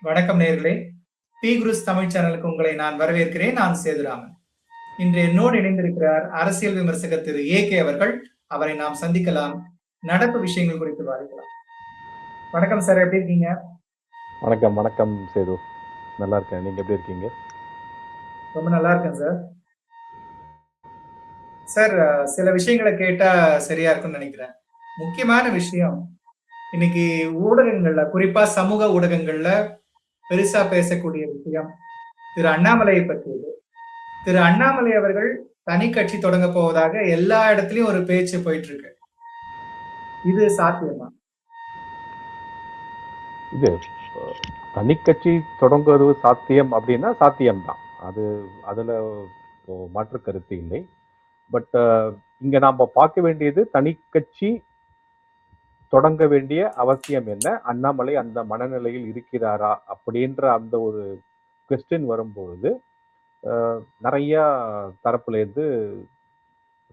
வணக்கம் நேர்களே. பி குருஸ் தமிழ் சேனலுக்கு உங்களை நான் வரவேற்கிறேன். நான் சேதுராமன். இன்று என்னோடு இணைந்திருக்கிறார் அரசியல் விமர்சகர் திரு ஏ.கே. அவர்கள். அவரை நாம் சந்திக்கலாம். நடப்பு விஷயங்கள் குறித்து விவாதிக்கலாம். வணக்கம் சார், எப்படி இருக்கீங்க? வணக்கம் வணக்கம் சேது, நல்லா இருக்கேன். நீங்க எப்படி இருக்கீங்க? ரொம்ப நல்லா இருக்கேன் சார். சார், சில விஷயங்களை கேட்டா சரியா இருக்கும்னு நினைக்கிறேன். முக்கியமான விஷயம், இன்னைக்கு ஊடகங்கள்ல, குறிப்பா சமூக ஊடகங்கள்ல பெருசா பேசக்கூடிய விஷயம் திரு அண்ணாமலையை பற்றியது. திரு அண்ணாமலை அவர்கள் தனி கட்சி தொடங்க போவதாக எல்லா இடத்துலயும் ஒரு பேச்சு போயிட்டு இருக்கு. இது சாத்தியமா? இது தனி கட்சி தொடங்குவது சாத்தியம் அப்படின்னா சாத்தியம்தான். அதுல மாற்று கருத்து இல்லை. பட் இங்க நாம பார்க்க வேண்டியது, தனி கட்சி தொடங்க வேண்டிய அவசியம் என்ன, அண்ணாமலை அந்த மனநிலையில் இருக்கிறாரா அப்படின்ற அந்த ஒரு கொஸ்டின் வரும்பொழுது நிறைய தரப்புல இருந்து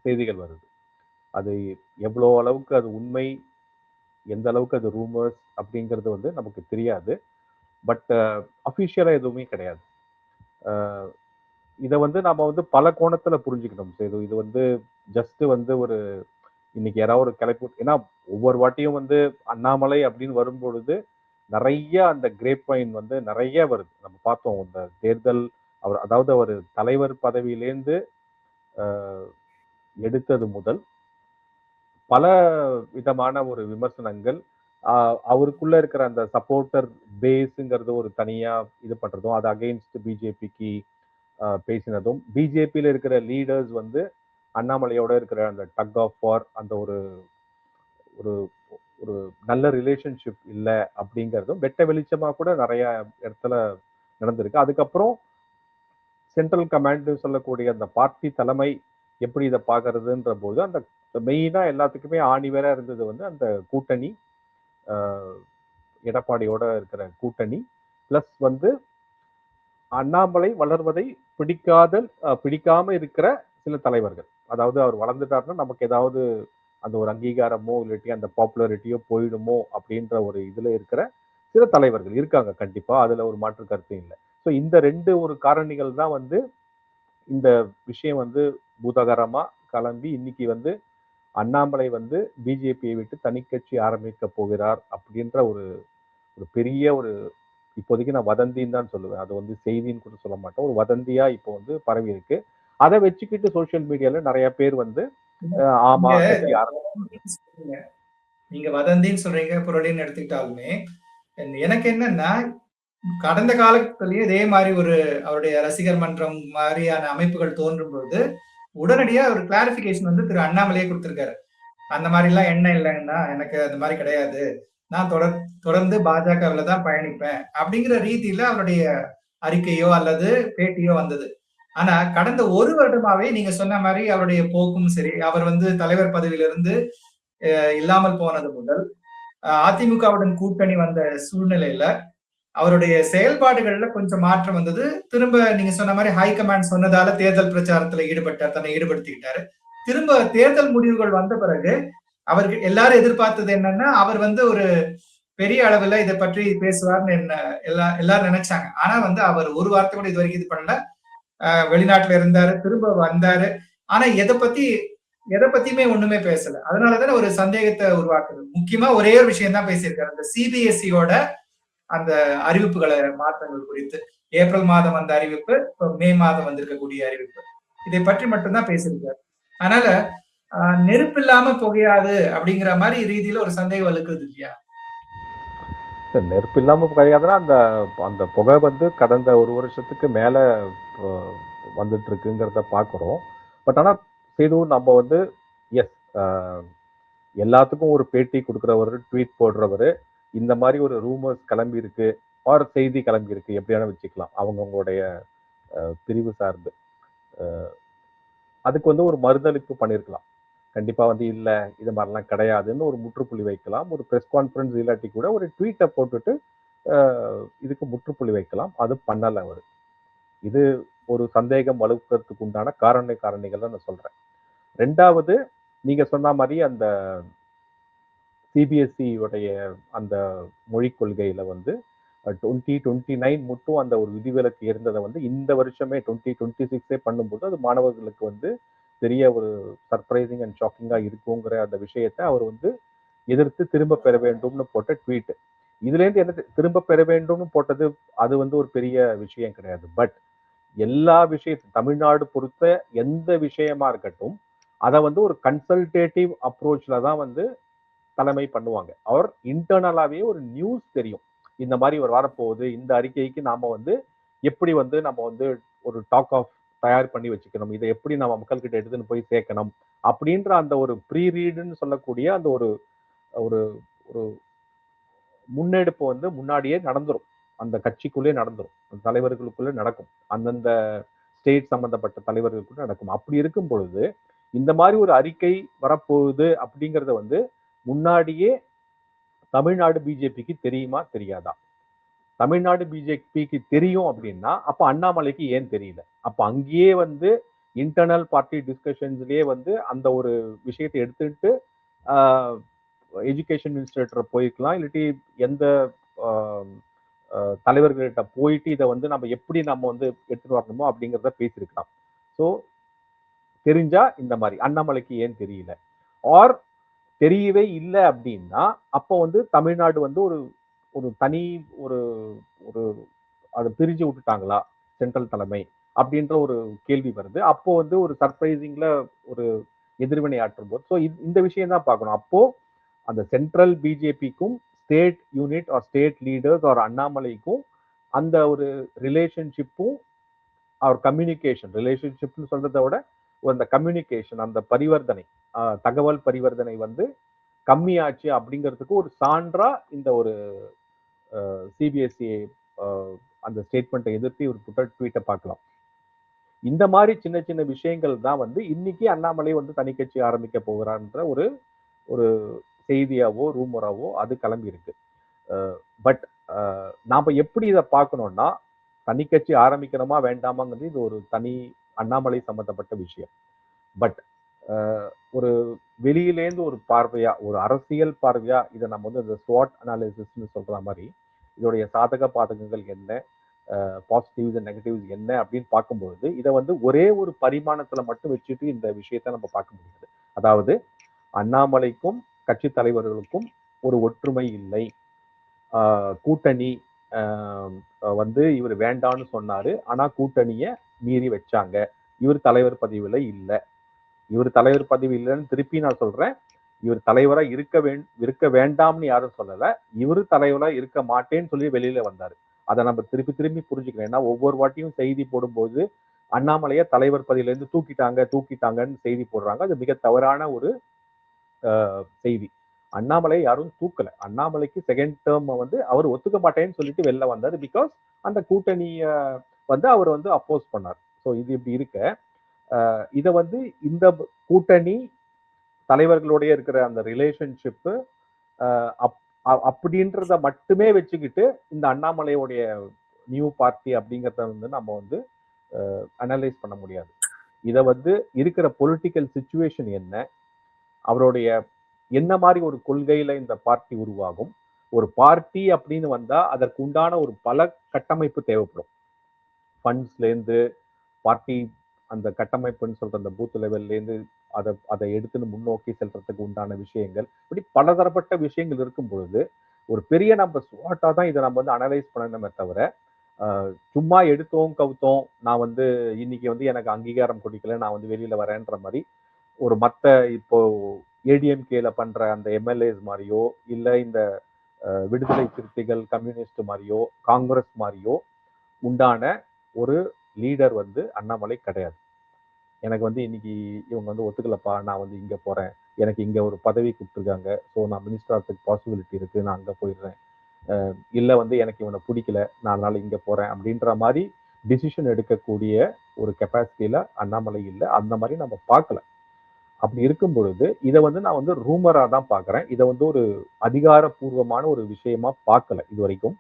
செய்திகள் வருது. அது எவ்வளோ அளவுக்கு அது உண்மை, எந்த அளவுக்கு அது ரூமர்ஸ் அப்படிங்கிறது வந்து நமக்கு தெரியாது. பட் அஃபிஷியலாக எதுவுமே கிடையாது. இதை வந்து நாம வந்து பல கோணத்துல புரிஞ்சுக்கணும். இது வந்து ஜஸ்ட் வந்து ஒரு இன்னைக்கு யாராவது ஒரு கிளப்பி, ஏன்னா ஒவ்வொரு வாட்டியும் வந்து அண்ணாமலை அப்படின்னு வரும்பொழுது நிறைய அந்த கிரேப் வைன் வந்து நிறைய வருது. நம்ம பார்த்தோம் இந்த தேர்தல், அதாவது அவர் தலைவர் பதவியிலேருந்து எடுத்தது முதல் பல விதமான ஒரு விமர்சனங்கள், அவருக்குள்ள இருக்கிற அந்த சப்போர்ட்டர் பேஸுங்கிறது ஒரு தனியா இது பண்றதும், அது அகெயின்ஸ்ட் பிஜேபிக்கு பேசினதும், பிஜேபியில இருக்கிற லீடர்ஸ் வந்து அண்ணாமலையோட இருக்கிற அந்த டக் ஆஃப் வார், அந்த ஒரு ஒரு ஒரு நல்ல ரிலேஷன்ஷிப் இல்லை அப்படிங்கிறதும் வெட்ட வெளிச்சமா கூட நிறைய இடத்துல நடந்திருக்கு. அதுக்கப்புறம் சென்ட்ரல் கமாண்ட் சொல்லக்கூடிய அந்த பார்ட்டி தலைமை எப்படி இதை பார்க்கறதுன்ற போது, அந்த மெயினா எல்லாத்துக்குமே ஆணிவேரா இருந்தது வந்து அந்த கூட்டணி, எடப்பாடியோட இருக்கிற கூட்டணி, பிளஸ் வந்து அண்ணாமலை வளர்வதை பிடிக்காம இருக்கிற சில தலைவர்கள். அதாவது அவர் வளர்ந்துட்டாருன்னா நமக்கு ஏதாவது அந்த ஒரு அங்கீகாரமோ இல்லாட்டி அந்த பாப்புலாரிட்டியோ போயிடுமோ அப்படின்ற ஒரு இதுல இருக்கிற சில தலைவர்கள் இருக்காங்க கண்டிப்பா, அதுல ஒரு மாற்று கருத்து இல்லை. ஸோ இந்த ரெண்டு ஒரு காரணிகள் தான் வந்து இந்த விஷயம் வந்து பூதாகரமா கிளம்பி இன்னைக்கு வந்து அண்ணாமலை வந்து பிஜேபியை விட்டு தனி கட்சி ஆரம்பிக்க போகிறார் அப்படின்ற ஒரு ஒரு பெரிய ஒரு, இப்போதைக்கு நான் வதந்தின்னு தான் சொல்லுவேன், அது வந்து செய்தின்னு கூட சொல்ல மாட்டேன், ஒரு வதந்தியா இப்போ வந்து பரவி இருக்கு. அதை வச்சுக்கிட்டு சோசியல் மீடியால நிறைய பேர் வந்து ஆமா கட்சி நீங்க வதந்தின்னு சொல்றீங்க, புரளின்னு எடுத்துக்கிட்டாலுமே எனக்கு என்னன்னா, கடந்த காலத்திலேயே இதே மாதிரி ஒரு அவருடைய ரசிகர் மன்றம் மாதிரியான அமைப்புகள் தோன்றும் பொழுது உடனடியா ஒரு கிளாரிபிகேஷன் வந்து திரு அண்ணாமலையே கொடுத்திருக்காரு. அந்த மாதிரி எல்லாம் எண்ணம் இல்லைன்னா எனக்கு அந்த மாதிரி கிடையாது, நான் தொடர்ந்து பாஜகவில் தான் பயணிப்பேன் அப்படிங்கிற ரீதியில அவருடைய அறிக்கையோ அல்லது பேட்டியோ வந்தது. ஆனா கடந்த ஒரு வருடமாவே நீங்க சொன்ன மாதிரி அவருடைய போக்கும் சரி, அவர் வந்து தலைவர் பதவியிலிருந்து இல்லாமல் போனது முதல் அதிமுகவுடன் கூட்டணி வந்த சூழ்நிலையில அவருடைய செயல்பாடுகள்ல கொஞ்சம் மாற்றம் வந்தது. திரும்ப நீங்க சொன்ன மாதிரி ஹைகமாண்ட் சொன்னதால தேர்தல் பிரச்சாரத்துல ஈடுபட்டார், தன்னை ஈடுபடுத்திக்கிட்டாரு. திரும்ப தேர்தல் முடிவுகள் வந்த பிறகு அவருக்கு எல்லாரும் எதிர்பார்த்தது என்னன்னா, அவர் வந்து ஒரு பெரிய அளவுல இதை பற்றி பேசுவார்னு எல்லாரும் நினைச்சாங்க. ஆனா வந்து அவர் ஒரு வார்த்தை கூட இது வரைக்கும் இது பண்ணல. வெளிநாட்டுல இருந்தாரு, திரும்ப வந்தாரு. ஆனா எதை பத்தியுமே ஒண்ணுமே பேசல. அதனாலதானே ஒரு சந்தேகத்தை உருவாக்குது. முக்கியமா ஒரே ஒரு விஷயம் தான் பேசியிருக்காரு, அந்த சிபிஎஸ்இயோட அந்த அறிவிப்புகளை மாற்றங்கள் குறித்து. ஏப்ரல் மாதம் வந்த அறிவிப்பு, மே மாதம் வந்திருக்கக்கூடிய அறிவிப்பு, இதை பற்றி மட்டும்தான் பேசியிருக்காரு. அதனால நெருப்பு இல்லாம புகையாது அப்படிங்கிற மாதிரி ரீதியில ஒரு சந்தேகம் வலுக்குது இல்லையா? நெருப்பு இல்லாம புகையாதுன்னா அந்த அந்த புகை வந்து கடந்த ஒரு வருஷத்துக்கு மேல வந்துட்டு இருக்குங்கிறத பாக்குறோம். பட் ஆனா இதுவும் நம்ம வந்து எஸ், எல்லாத்துக்கும் ஒரு பேட்டி கொடுக்குறவர், ட்வீட் போடுறவர், இந்த மாதிரி ஒரு ரூமர்ஸ் கிளம்பி இருக்கு, ஒரு செய்தி கிளம்பி இருக்கு, எப்படியான வச்சுக்கலாம் அவங்கவுங்களுடைய பிரிவு சார்ந்து. அதுக்கு வந்து ஒரு மறுதளிப்பு பண்ணியிருக்கலாம். கண்டிப்பா வந்து இல்ல இது மாதிரிலாம் கிடையாதுன்னு ஒரு முற்றுப்புள்ளி வைக்கலாம். ஒரு ப்ரெஸ் கான்ஃபரன்ஸ் இல்லாட்டி கூட ஒரு ட்வீட்டை போட்டுட்டு இதுக்கு முற்றுப்புள்ளி வைக்கலாம். அது பண்ணல அவரு. இது ஒரு சந்தேகம் வலுக்கிறதுக்கு உண்டான காரணிகள் தான் நான் சொல்றேன். ரெண்டாவது, நீங்க சொன்ன மாதிரி அந்த சிபிஎஸ்இ உடைய அந்த மொழிக் கொள்கையில வந்து 2029 மட்டும் அந்த ஒரு விதிவிலக்கு இருந்ததை வந்து இந்த வருஷமே 2026 பண்ணும்போது அது மாணவர்களுக்கு வந்து பெரிய ஒரு சர்ப்ரைசிங் அண்ட் ஷாக்கிங்கா இருக்குங்கிற அந்த விஷயத்தை அவர் வந்து எதிர்த்து திரும்ப பெற வேண்டும்னு போட்ட ட்வீட். இதுல இருந்து என்ன திரும்ப பெற வேண்டும்னு போட்டது அது வந்து ஒரு பெரிய விஷயம் கிடையாது. பட் எல்லா விஷயத்தையும் தமிழ்நாடு பொறுத்த எந்த விஷயமா இருக்கட்டும் அதை வந்து ஒரு கன்சல்டேட்டிவ் அப்ரோச்ல தான் வந்து தலைமை பண்ணுவாங்க. அவர் இன்டர்னலாவே ஒரு நியூஸ் தெரியும், இந்த மாதிரி ஒரு வரப்போகுது, இந்த அறிக்கைக்கு நாம வந்து எப்படி வந்து நம்ம வந்து ஒரு டாக் ஆஃப் தயார் பண்ணி வச்சுக்கணும், இதை எப்படி நம்ம மக்கள்கிட்ட எடுத்துன்னு போய் சேர்க்கணும் அப்படின்ற அந்த ஒரு ப்ரீ ரீடுன்னு சொல்லக்கூடிய அந்த ஒரு ஒரு ஒரு முன்னெடுப்பு வந்து முன்னாடியே நடந்துரும். அந்த கட்சிக்குள்ளே நடந்துரும், அந்த தலைவர்களுக்குள்ளே நடக்கும், அந்தந்த ஸ்டேட் சம்பந்தப்பட்ட தலைவர்களுக்குள்ள நடக்கும். அப்படி இருக்கும் பொழுது இந்த மாதிரி ஒரு அறிக்கை வரப்போகுது அப்படிங்கறத வந்து முன்னாடியே தமிழ்நாடு பிஜேபிக்கு தெரியுமா தெரியாதா? தமிழ்நாடு பிஜேபிக்கு தெரியும் அப்படின்னா அப்ப அண்ணாமலைக்கு ஏன் தெரியல? அப்ப அங்கேயே வந்து இன்டர்னல் பார்ட்டி டிஸ்கஷன்ஸ்லயே வந்து அந்த ஒரு விஷயத்தை எடுத்துட்டு எஜுகேஷன் மினிஸ்டர் போயிருக்கலாம், இல்லாட்டி எந்த தலைவர்கள்கிட்ட போயிட்டு இதை வந்து நம்ம எப்படி நம்ம வந்து எடுத்துட்டு வரணுமோ அப்படிங்கிறத பேசியிருக்கலாம். ஸோ தெரிஞ்சா இந்த மாதிரி அண்ணாமலைக்கு ஏன் தெரியல? ஆர் தெரியவே இல்லை அப்படின்னா அப்போ வந்து தமிழ்நாடு வந்து ஒரு ஒரு தனி ஒரு ஒரு அதை பிரிஞ்சு விட்டுட்டாங்களா சென்ட்ரல் தலைமை அப்படின்ற ஒரு கேள்வி வருது. அப்போ வந்து ஒரு சர்ப்ரைசிங்ல ஒரு எதிர்வினை ஆற்றும் போது ஸோ இந்த விஷயம் தான் பார்க்கணும். அப்போ அந்த சென்ட்ரல் பிஜேபிக்கும் state unit or state leaders or அண்ணாமலைக்கும் அந்த ஒரு ரிலேஷன்ஷிப்பும் அவர் கம்யூனிகேஷன் ரிலேஷன்ஷிப்னு சொல்றதை விட அந்த கம்யூனிகேஷன் அந்த பரிவர்த்தனை தகவல் பரிவர்த்தனை வந்து கம்மியாச்சு அப்படிங்கிறதுக்கு ஒரு சான்றா இந்த ஒரு சிபிஎஸ்இ அந்த ஸ்டேட்மெண்ட்டை எதிர்த்து ஒரு ட்வீட்டை பார்க்கலாம். இந்த மாதிரி சின்ன சின்ன விஷயங்கள் தான் வந்து இன்னைக்கு அண்ணாமலை வந்து தனி கட்சி ஆரம்பிக்க போகிறான்ற ஒரு ஒரு செய்தியாவோ ரூமராவோ அது கிளம்பி இருக்கு. பட் நாம எப்படி இதை பார்க்கணும்னா தனி கட்சி ஆரம்பிக்கணுமா வேண்டாமாங்கிறது இது ஒரு தனி அண்ணாமலை சம்பந்தப்பட்ட விஷயம். பட் ஒரு வெளியிலேருந்து ஒரு பார்வையா ஒரு அரசியல் பார்வையா இதை நம்ம வந்து இந்த ஸ்வாட் அனாலிசிஸ்ன்னு சொல்ற மாதிரி இதோடைய சாதக பாதகங்கள் என்ன, பாசிட்டிவ்ஸ் அண்ட் நெகட்டிவ்ஸ் என்ன அப்படின்னு பார்க்கும்பொழுது இதை வந்து ஒரே ஒரு பரிமாணத்துல மட்டும் வச்சுட்டு இந்த விஷயத்த நம்ம பார்க்க முடியாது. அதாவது அண்ணாமலைக்கும் கட்சி தலைவர்களுக்கும் ஒரு ஒற்றுமை இல்லை, கூட்டணி வந்து இவர் வேண்டான்னு சொன்னாரு, ஆனா கூட்டணியை மீறி வச்சாங்க, இவர் தலைவர் பதவியில இல்லை, இவர் தலைவர் பதவி இல்லைன்னு திருப்பி நான் சொல்றேன், இவர் தலைவரா இருக்க வேண்டாம்னு யாரும் சொல்லல, இவரு தலைவரா இருக்க மாட்டேன்னு சொல்லி வெளியில வந்தாரு. அதை நம்ம திருப்பி திரும்பி புரிஞ்சுக்கணும். ஏன்னா ஒவ்வொரு வாட்டியும் செய்தி போடும்போது அண்ணாமலையை தலைவர் பதவியில இருந்து தூக்கிட்டாங்கன்னு செய்தி போடுறாங்க. அது மிக தவறான ஒரு செய்தி. அண்ணாமலை யாரும் தூக்கல. அண்ணாமலைக்கு செகண்ட் டேர்ம் வந்து அவர் ஒத்துக்க மாட்டேன்னு சொல்லிட்டு வெளில வந்தாரு. பிகாஸ் அந்த கூட்டணிய வந்து அவர் வந்து அப்போஸ் பண்ணார். ஸோ இது இப்படி இருக்க இதை வந்து இந்த கூட்டணி தலைவர்களுடைய இருக்கிற அந்த ரிலேஷன்ஷிப்பு அப்படின்றத மட்டுமே வச்சுக்கிட்டு இந்த அண்ணாமலையுடைய நியூ பார்ட்டி அப்படிங்கிறத வந்து நம்ம வந்து அனலைஸ் பண்ண முடியாது. இதை வந்து இருக்கிற பொலிட்டிக்கல் சிச்சுவேஷன் என்ன, அவருடைய என்ன மாதிரி ஒரு கொள்கையில இந்த பார்ட்டி உருவாகும், ஒரு பார்ட்டி அப்படின்னு வந்தா அதற்கு உண்டான ஒரு பல கட்டமைப்பு தேவைப்படும். ஃபண்ட்ஸ்ல இருந்து பார்ட்டி அந்த கட்டமைப்புன்னு சொல்ற அந்த பூத் லெவல்ல இருந்து அதை எடுத்துன்னு முன்னோக்கி செல்றதுக்கு உண்டான விஷயங்கள், இப்படி பலதரப்பட்ட விஷயங்கள் இருக்கும் பொழுது ஒரு பெரிய நம்ம ஸ்வாட்டா தான் இதை நம்ம வந்து அனலைஸ் பண்ணணுமே தவிர சும்மா எடுத்தோம் கவுத்தோம் நான் வந்து இன்னைக்கு வந்து எனக்கு அங்கீகாரம் கொடுக்கல நான் வந்து வெளியில வரேன்ற மாதிரி ஒரு மத்த இப்போ ஏடிஎம்கேல பண்ற அந்த எம்எல்ஏஸ் மாதிரியோ இல்ல இந்த விடுதலை சிறுத்தைகள் கம்யூனிஸ்ட் மாதிரியோ காங்கிரஸ் மாதிரியோ உண்டான ஒரு லீடர் வந்து அண்ணாமலை கிடையாது. எனக்கு வந்து இன்னைக்கு இவங்க வந்து ஒத்துக்கலப்பா, நான் வந்து இங்க போறேன், எனக்கு இங்க ஒரு பதவி கொடுத்துருக்காங்க, ஸோ நான் மினிஸ்டர் ஆகிறதுக்கு பாசிபிலிட்டி இருக்கு, நான் அங்க போயிடுறேன், இல்லை வந்து எனக்கு இவனை பிடிக்கல நான் அதனால இங்க போறேன் அப்படின்ற மாதிரி டிசிஷன் எடுக்கக்கூடிய ஒரு கெப்பாசிட்டியில அண்ணாமலை இல்லை. அந்த மாதிரி நம்ம பார்க்கல. அப்படி இருக்கும் பொழுது இதை வந்து நான் வந்து ரூமரா தான் பார்க்குறேன். இதை வந்து ஒரு அதிகாரப்பூர்வமான ஒரு விஷயமா பார்க்கல இது வரைக்கும்.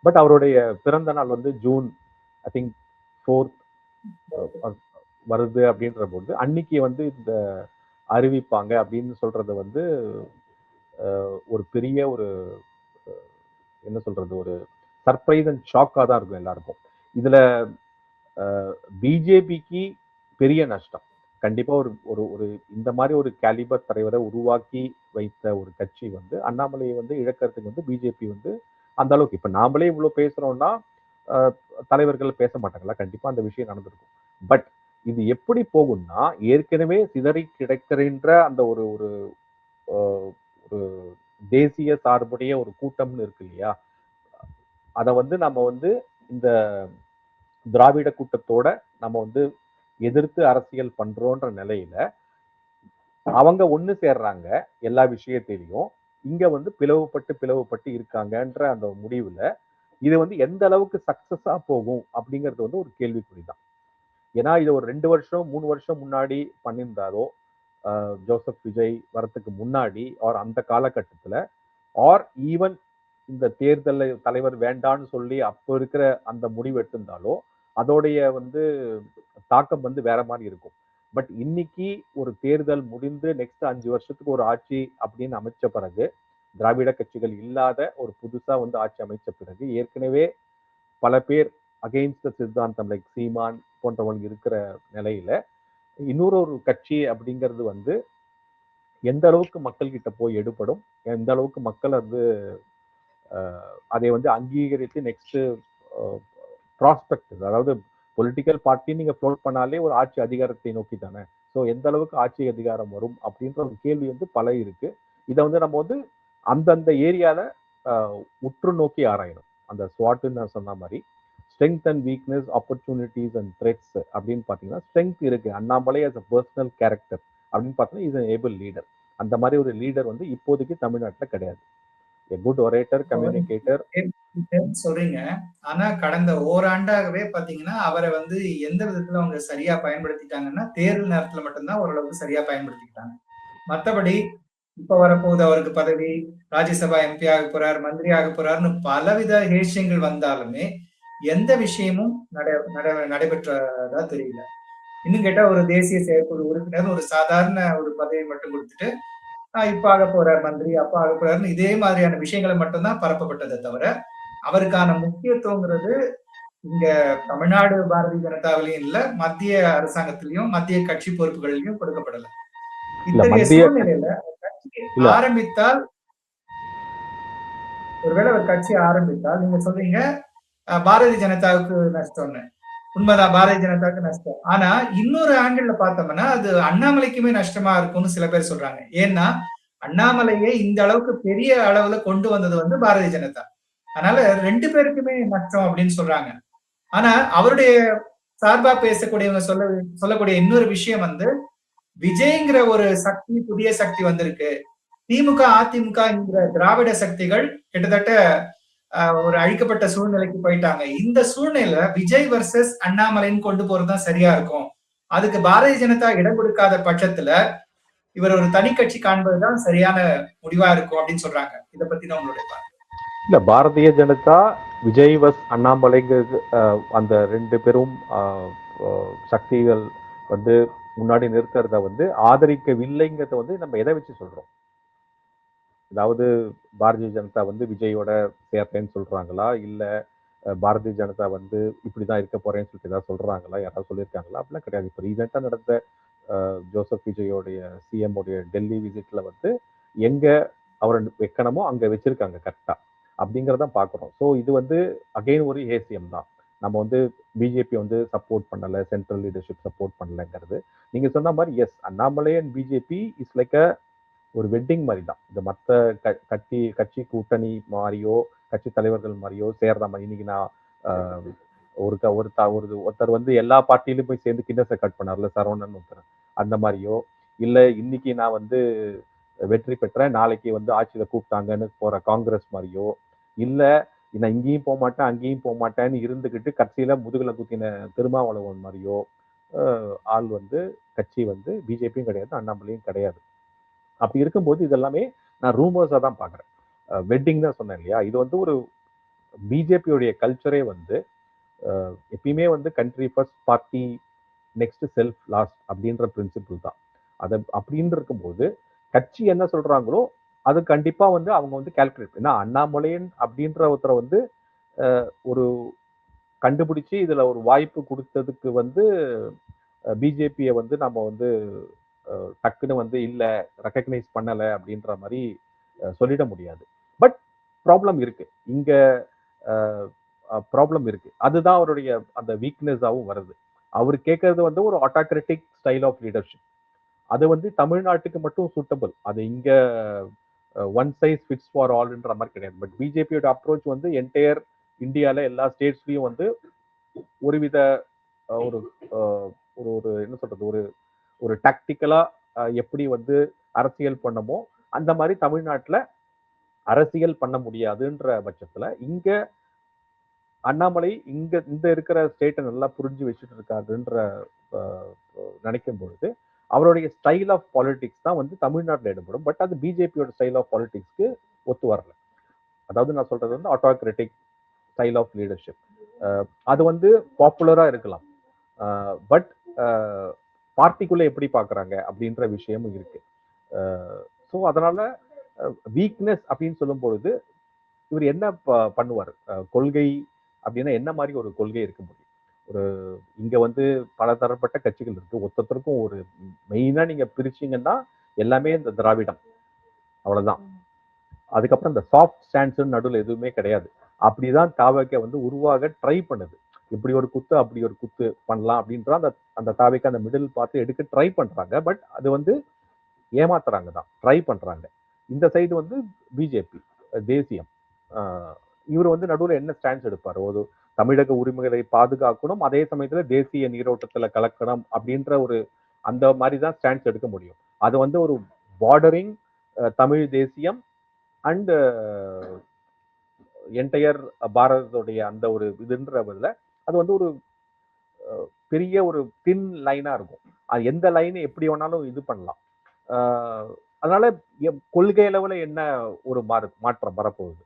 பட் அவருடைய பிறந்த நாள் வந்து ஜூன் ஐ திங்க் 4th வருது அப்படின்ற போது அன்னைக்கு வந்து இந்த அறிவிப்பாங்க அப்படின்னு சொல்றது வந்து ஒரு பெரிய ஒரு என்ன சொல்றது ஒரு சர்ப்ரைஸ் அண்ட் ஷாக்காக தான் இருக்கும் எல்லாருக்கும். இதுல பிஜேபிக்கு பெரிய நஷ்டம். கண்டிப்பா ஒரு ஒரு ஒரு இந்த மாதிரி ஒரு கேலிபர் தலைவரை உருவாக்கி வைத்த ஒரு கட்சி வந்து அண்ணாமலையை வந்து இழக்கிறதுக்கு வந்து பிஜேபி வந்து அந்த அளவுக்கு இப்ப நாமளே இவ்வளவு பேசுறோம்னா அஹ், தலைவர்கள் பேச மாட்டாங்களா? கண்டிப்பா அந்த விஷயம் நடந்திருக்கும். பட் இது எப்படி போகும்னா, ஏற்கனவே சிதறி கிடக்கின்ற அந்த ஒரு ஒரு அஹ், ஒரு தேசிய சார்புடைய ஒரு கூட்டம்னு இருக்கு இல்லையா? அதை வந்து நம்ம வந்து இந்த திராவிட கூட்டத்தோட நம்ம வந்து எதிர்த்து அரசியல் பண்றோன்ற நிலையில அவங்க ஒண்ணு சேர்றாங்க எல்லா விஷயத்திலையும். இங்க வந்து பிளவுபட்டு பிளவுபட்டு இருக்காங்கன்ற அந்த முடிவுல இது வந்து எந்த அளவுக்கு சக்சஸா போகும் அப்படிங்கிறது வந்து ஒரு கேள்விக்குறிதான். ஏன்னா இது ஒரு 2 வருஷம் 3 வருஷம் முன்னாடி பண்ணியிருந்தாரோ, ஜோசப் விஜய் வரத்துக்கு முன்னாடி ஆர் அந்த காலகட்டத்துல ஆர் ஈவன் இந்த தேர்தல் தலைவர் வேண்டான்னு சொல்லி அப்போ இருக்கிற அந்த முடிவு எடுத்திருந்தாலோ அதோடைய வந்து தாக்கம் வந்து வேற மாதிரி இருக்கும். பட் இன்னைக்கு ஒரு தேர்தல் முடிந்து நெக்ஸ்ட் 5 வருஷத்துக்கு ஒரு ஆட்சி அப்படின்னு அமைச்ச பிறகு, திராவிட கட்சிகள் இல்லாத ஒரு புதுசா வந்து ஆட்சி அமைச்ச பிறகு ஏற்கனவே பல பேர் அகெயின்ஸ்ட் சித்தாந்தம் லைக் சீமான் போன்றவங்க இருக்கிற நிலையில இன்னொரு ஒரு கட்சி அப்படிங்கிறது வந்து எந்த அளவுக்கு மக்கள் கிட்ட போய் எடுபடும், எந்த அளவுக்கு மக்கள் வந்து அதை வந்து அங்கீகரித்து நெக்ஸ்ட் ப்ராஸ்பெக்ட், அதாவது பொலிட்டிக்கல் பார்ட்டி நீங்க ஃப்ளோட் பண்ணாலே ஒரு ஆட்சி அதிகாரத்தை நோக்கி தானே. ஸோ எந்த அளவுக்கு ஆட்சி அதிகாரம் வரும் அப்படின்ற ஒரு கேள்வி வந்து பல இருக்கு. இதை வந்து நம்ம வந்து அந்தந்த ஏரியால உற்று நோக்கி ஆராயணும். அந்த ஸ்வாட்னு நான் சொன்ன மாதிரி strength and weakness, opportunities and threads அப்படின்னு பார்த்தீங்கன்னா, ஸ்ட்ரென்த் இருக்கு. Annamalai as a personal character அப்படின்னு பார்த்தீங்கன்னா இஸ் ஏபிள் லீடர். அந்த மாதிரி ஒரு லீடர் வந்து இப்போதைக்கு தமிழ்நாட்டில் கிடையாது. a good orator, communicator. சொல்றீங்க. ஆனா கடந்த ஓராண்டாகவே பாத்தீங்கன்னா, அவரை வந்து எந்த விதத்துல அவங்க சரியா பயன்படுத்திட்டாங்கன்னா, தேர்தல் நேரத்துல மட்டும்தான் ஓரளவுக்கு சரியா பயன்படுத்திக்கிட்டாங்க. மத்தபடி இப்ப வரப்போகுது அவருக்கு பதவி, ராஜ்யசபா எம்பி ஆக போறார், மந்திரி ஆக போறார்ன்னு பலவித விஷயங்கள் வந்தாலுமே, எந்த விஷயமும் நடைபெற்றதா தெரியல. இன்னும் கேட்டா ஒரு தேசிய செயற்குழு உறுப்பினர் ஒரு சாதாரண ஒரு பதவி மட்டும் கொடுத்துட்டு, இப்ப ஆக போறார் மந்திரி, அப்ப ஆக போறாருன்னு இதே மாதிரியான விஷயங்களை மட்டும்தான் பரப்பப்பட்டதை தவிர, அவருக்கான முக்கியத்துவங்கிறது இங்க தமிழ்நாடு பாரதிய ஜனதாவிலையும் இல்ல, மத்திய அரசாங்கத்திலையும், மத்திய கட்சி பொறுப்புகளிலும் கொடுக்கப்படல. இல்ல இத்தகைய மத்திய சூழ்நிலையில கட்சி இல்ல ஆரம்பித்தால், ஒருவேளை ஒரு கட்சி ஆரம்பித்தால், நீங்க சொல்றீங்க பாரதிய ஜனதாவுக்கு நஷ்டம்னு. உண்மைதான், பாரதிய ஜனதாவுக்கு நஷ்டம். ஆனா இன்னொரு ஆங்கிள் பார்த்தோம்னா அது அண்ணாமலைக்குமே நஷ்டமா இருக்கும்னு சில பேர் சொல்றாங்க. ஏன்னா அண்ணாமலையை இந்த அளவுக்கு பெரிய அளவுல கொண்டு வந்தது வந்து பாரதிய ஜனதா. அதனால 2 பேருக்குமே நஷ்டம் அப்படின்னு சொல்றாங்க. ஆனா அவருடைய சார்பா பேசக்கூடியவங்க சொல்லக்கூடிய இன்னொரு விஷயம் வந்து, விஜய்ங்கிற ஒரு சக்தி, புதிய சக்தி வந்திருக்கு. திமுக, அதிமுக என்கிற திராவிட சக்திகள் கிட்டத்தட்ட ஒரு அழிக்கப்பட்ட சூழ்நிலைக்கு போயிட்டாங்க. இந்த சூழ்நிலையில விஜய் வர்சஸ் அண்ணாமலைன்னு கொண்டு போறதுதான் சரியா இருக்கும். அதுக்கு பாரதிய ஜனதா இடம் கொடுக்காத பட்சத்துல இவர் ஒரு தனி கட்சி காண்பதுதான் சரியான முடிவா இருக்கும் அப்படின்னு சொல்றாங்க. இதை பத்தி தான் உங்களுடைய பார்வை. இல்ல பாரதிய ஜனதா விஜய் வஸ் அண்ணாமலைங்கிறது அந்த 2 பேரும் சக்திகள் வந்து முன்னாடி நிறுத்துறத வந்து ஆதரிக்கவில்லைங்கிறத வந்து நம்ம எதை வச்சு சொல்றோம்? அதாவது பாரதிய ஜனதா வந்து விஜயோட சேர்றேன்னு சொல்றாங்களா? இல்ல பாரதிய ஜனதா வந்து இப்படிதான் இருக்க போறேன்னு சொல்லிட்டு ஏதாவது சொல்றாங்களா? யாராவது சொல்லியிருக்காங்களா? அப்படிலாம் கிடையாது. இப்போ ரீசெண்டா நடந்த ஜோசப் விஜயோடைய சிஎம் உடைய டெல்லி விசிட்ல வந்து எங்க அவரை வைக்கணுமோ அங்க வச்சிருக்காங்க கரெக்டா. அப்படிங்கிறத பார்க்குறோம். ஸோ இது வந்து அகைன் ஒரு ஏசிஎம் தான். நம்ம வந்து பிஜேபி வந்து சப்போர்ட் பண்ணல, சென்ட்ரல் லீடர்ஷிப் சப்போர்ட் பண்ணலங்கிறது. நீங்க சொன்ன மாதிரி yes, Annamalai and BJP is like ஒரு வெட்டிங் மாதிரி தான். இந்த மற்ற கட்சி கூட்டணி மாதிரியோ கட்சி தலைவர்கள் மாதிரியோ சேர்ற மாதிரி இன்னைக்கு நான் ஒருத்தர் வந்து எல்லா பார்ட்டியிலும் போய் சேர்ந்து கின்னஸை கட் பண்ணார்ல சரவணன் ஒருத்தர், அந்த மாதிரியோ இல்ல இன்னைக்கு நான் வந்து வெற்றி பெற்றேன் நாளைக்கு வந்து ஆட்சியில கூப்பிட்டாங்கன்னு போற காங்கிரஸ் மாதிரியோ, இல்ல நான் இங்கேயும் போக மாட்டேன் அங்கேயும் போக மாட்டேன்னு இருந்துகிட்டு கட்சியில முதுகுல குத்தின திருமாவளவன் மாதிரியோ ஆள் வந்து கட்சி வந்து பிஜேபியும் கிடையாது அண்ணாமலையும் கிடையாது. அப்படி இருக்கும்போது இதெல்லாமே நான் ரூமர்ஸா தான் பாக்குறேன். வெட்டிங் தான் சொன்னேன் இல்லையா? இது வந்து ஒரு பிஜேபியோடைய கல்ச்சரே வந்து எப்பயுமே வந்து country first party next self last அப்படின்ற பிரின்சிபிள் தான். அதை அப்படின்னு இருக்கும்போது கட்சி என்ன சொல்றாங்களோ அது கண்டிப்பா வந்து அவங்க வந்து கால்குலேட். ஏன்னா அண்ணாமலையன் அப்படின்ற ஒருத்தரை வந்து ஒரு கண்டுபிடிச்சு இதுல ஒரு வாய்ப்பு கொடுத்ததுக்கு வந்து பிஜேபியை வந்து நம்ம வந்து டக்குன்னு வந்து இல்ல ரெக்கக்னைஸ் பண்ணல அப்படின்ற மாதிரி சொல்லிட முடியாது. பட் ப்ராப்ளம் இருக்கு இங்க, ப்ராப்ளம் இருக்கு. அதுதான் அவருடைய அந்த வீக்னஸாவும் வருது. அவர் கேட்கறது வந்து ஒரு ஆட்டோக்ராட்டிக் ஸ்டைல் ஆஃப் லீடர்ஷிப். அது வந்து தமிழ்நாட்டுக்கு மட்டும் சூட்டபிள். அது இங்க ஒன் சைஸ் ஃபிட்ஸ் ஃபார் ஆல்ன்ற மாதிரி கிடையாது. பட் பிஜேபியோட அப்ரோச் வந்து என்டையர் இந்தியால எல்லா ஸ்டேட்ஸ்லயும் வந்து ஒருவித ஒரு ஒரு ஒரு என்ன சொல்றது, ஒரு ஒரு டாக்டிக்கலா எப்படி வந்து அரசியல் பண்ணமோ அந்த மாதிரி தமிழ்நாட்டுல அரசியல் பண்ண முடியாதுன்ற பட்சத்துல இங்க அண்ணாமலை இங்க இந்த இருக்கிற ஸ்டேட்டை நல்லா புரிஞ்சு வச்சுட்டு இருக்காருன்ற நினைக்கும் பொழுது அவருடைய ஸ்டைல் ஆஃப் பாலிடிக்ஸ் தான் வந்து தமிழ்நாட்டில் ஈடுபடும். பட் அது பிஜேபியோட ஸ்டைல் ஆஃப் பாலிடிக்ஸ்க்கு ஒத்து வரல. அதாவது நான் சொல்றது வந்து ஆட்டோக்ராட்டிக் ஸ்டைல் ஆஃப் லீடர்ஷிப். அது வந்து பாப்புலரா இருக்கலாம், பட் பார்ட்டிக்குள்ள எப்படி பாக்குறாங்க அப்படின்ற விஷயமும் இருக்கு. ஸோ அதனால வீக்னஸ் அப்படின்னு சொல்லும் பொழுது இவர் என்ன பண்ணுவார், கொள்கை அப்படின்னா என்ன மாதிரி ஒரு கொள்கை இருக்க முடியும்? ஒரு இங்க வந்து பல தரப்பட்ட கட்சிகள் இருக்கு. ஒருத்தருக்கும் ஒரு மெயினா நீங்க பிரிச்சீங்கன்னா எல்லாமே இந்த திராவிடம், அவ்வளவுதான். அதுக்கப்புறம் இந்த சாஃப்ட் ஸ்டாண்ட்ஸ் நடுவில் எதுவுமே கிடையாது. அப்படிதான் தாவக வந்து உருவாக ட்ரை பண்ணுது. இப்படி ஒரு குத்து அப்படி ஒரு குத்து பண்ணலாம் அப்படின்ற அந்த அந்த தாவைக்கு அந்த மிடில் பார்த்து எடுக்க ட்ரை பண்றாங்க. பட் அது வந்து ஏமாத்துறாங்க தான், ட்ரை பண்றாங்க. இந்த சைடு வந்து பிஜேபி தேசியம், இவர் வந்து நடுவில் என்ன ஸ்டாண்ட்ஸ் எடுப்பார்? ஒரு தமிழக உரிமைகளை பாதுகாக்கணும், அதே சமயத்துல தேசிய நீரோட்டத்துல கலக்கணும் அப்படின்ற ஒரு அந்த மாதிரி தான் ஸ்டாண்ட்ஸ் எடுக்க முடியும். அது வந்து ஒரு பார்டரிங் தமிழ் தேசியம் அண்ட் என்டையர் பாரதத்துடைய அந்த ஒரு இதுன்றதுல அது வந்து ஒரு பெரிய ஒரு தின் லைனா இருக்கும். அது எந்த லைன் எப்படி வேணாலும் இது பண்ணலாம். அதனால கொள்கை அளவுல என்ன ஒரு மாற்றம் வரப்போகுது?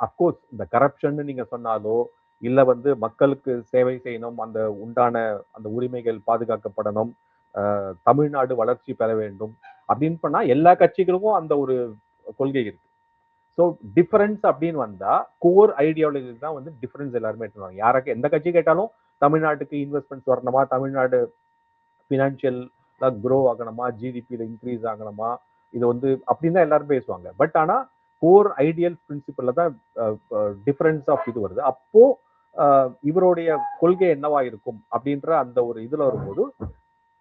அப்கோர்ஸ் இந்த கரப்ஷன் நீங்க சொன்னாலோ இல்ல வந்து மக்களுக்கு சேவை செய்யணும், அந்த உண்டான அந்த உரிமைகள் பாதுகாக்கப்படணும், தமிழ்நாடு வளர்ச்சி பெற வேண்டும் அப்படின்னு பண்ணா எல்லா கட்சிகளுக்கும் அந்த ஒரு கொள்கை இருக்கு. ஸோ டிஃபரன்ஸ் அப்படின்னு வந்தா கோர் ஐடியாலஜி தான் வந்து டிஃபரன்ஸ் எல்லாருமே எடுத்துவாங்க. யாராக்கு எந்த கட்சி கேட்டாலும் தமிழ்நாட்டுக்கு இன்வெஸ்ட்மெண்ட்ஸ் வரணுமா, தமிழ்நாடு ஃபினான்ஷியல் க்ரோ ஆகணுமா, ஜிடிபியில் இன்க்ரீஸ் ஆகணுமா, இது வந்து அப்படின்னு தான் எல்லாரும் பேசுவாங்க. பட் ஆனா கோர் ஐடியல் பிரின்சிபல்ல தான் டிஃபரன்ஸ் ஆஃப் இது வருது. அப்போ இவருடைய கொள்கை என்னவா இருக்கும் அப்படின்ற அந்த ஒரு இதுல வரும்போது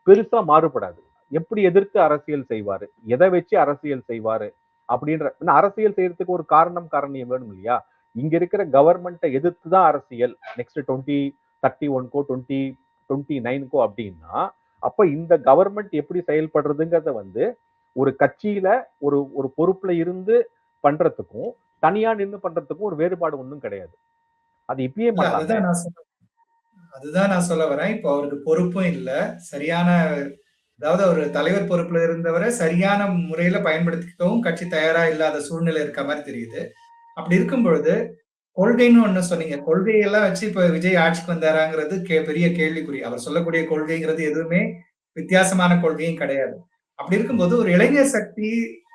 பெருசா மாறுபடாது. எப்படி எதிர்த்து அரசியல் செய்வாரு, எதை வச்சு அரசியல் செய்வாரு அப்படின்ற அரசியல் செய்யறதுக்கு ஒரு காரணியம் வேணும் இல்லையா? இங்க இருக்கிற கவர்மெண்ட்டை எதிர்த்து தான் அரசியல் நெக்ஸ்ட் 2031கோ 2029கோ அப்படின்னா அப்ப இந்த கவர்மெண்ட் எப்படி செயல்படுறதுங்கிறத வந்து ஒரு கட்சியில ஒரு ஒரு பொறுப்புல இருந்து பண்றதுக்கும் தனியா நின்று பண்றதுக்கும் ஒரு வேறுபாடு ஒன்றும் கிடையாது. அது இப்பயே அதுதான் நான் சொல்ல வரேன். இப்போ அவருக்கு பொறுப்பும் இல்ல, சரியான அதாவது ஒரு தலைவர் பொறுப்புல இருந்தவரை சரியான முறையில பயன்படுத்திக்கவும் கட்சி தயாரா இல்லாத சூழ்நிலை இருக்க மாதிரி தெரியுது. அப்படி இருக்கும் பொழுது கொள்கைன்னு ஒண்ணு சொன்னீங்க. கொள்கையெல்லாம் வச்சு இப்ப விஜய் ஆட்சிக்கு வந்தாராங்கிறது பெரிய கேள்விக்குறி. அவர் சொல்லக்கூடிய கொள்கைங்கிறது எதுவுமே வித்தியாசமான கொள்கையும் கிடையாது. அப்படி இருக்கும்போது ஒரு இளைஞர் சக்தி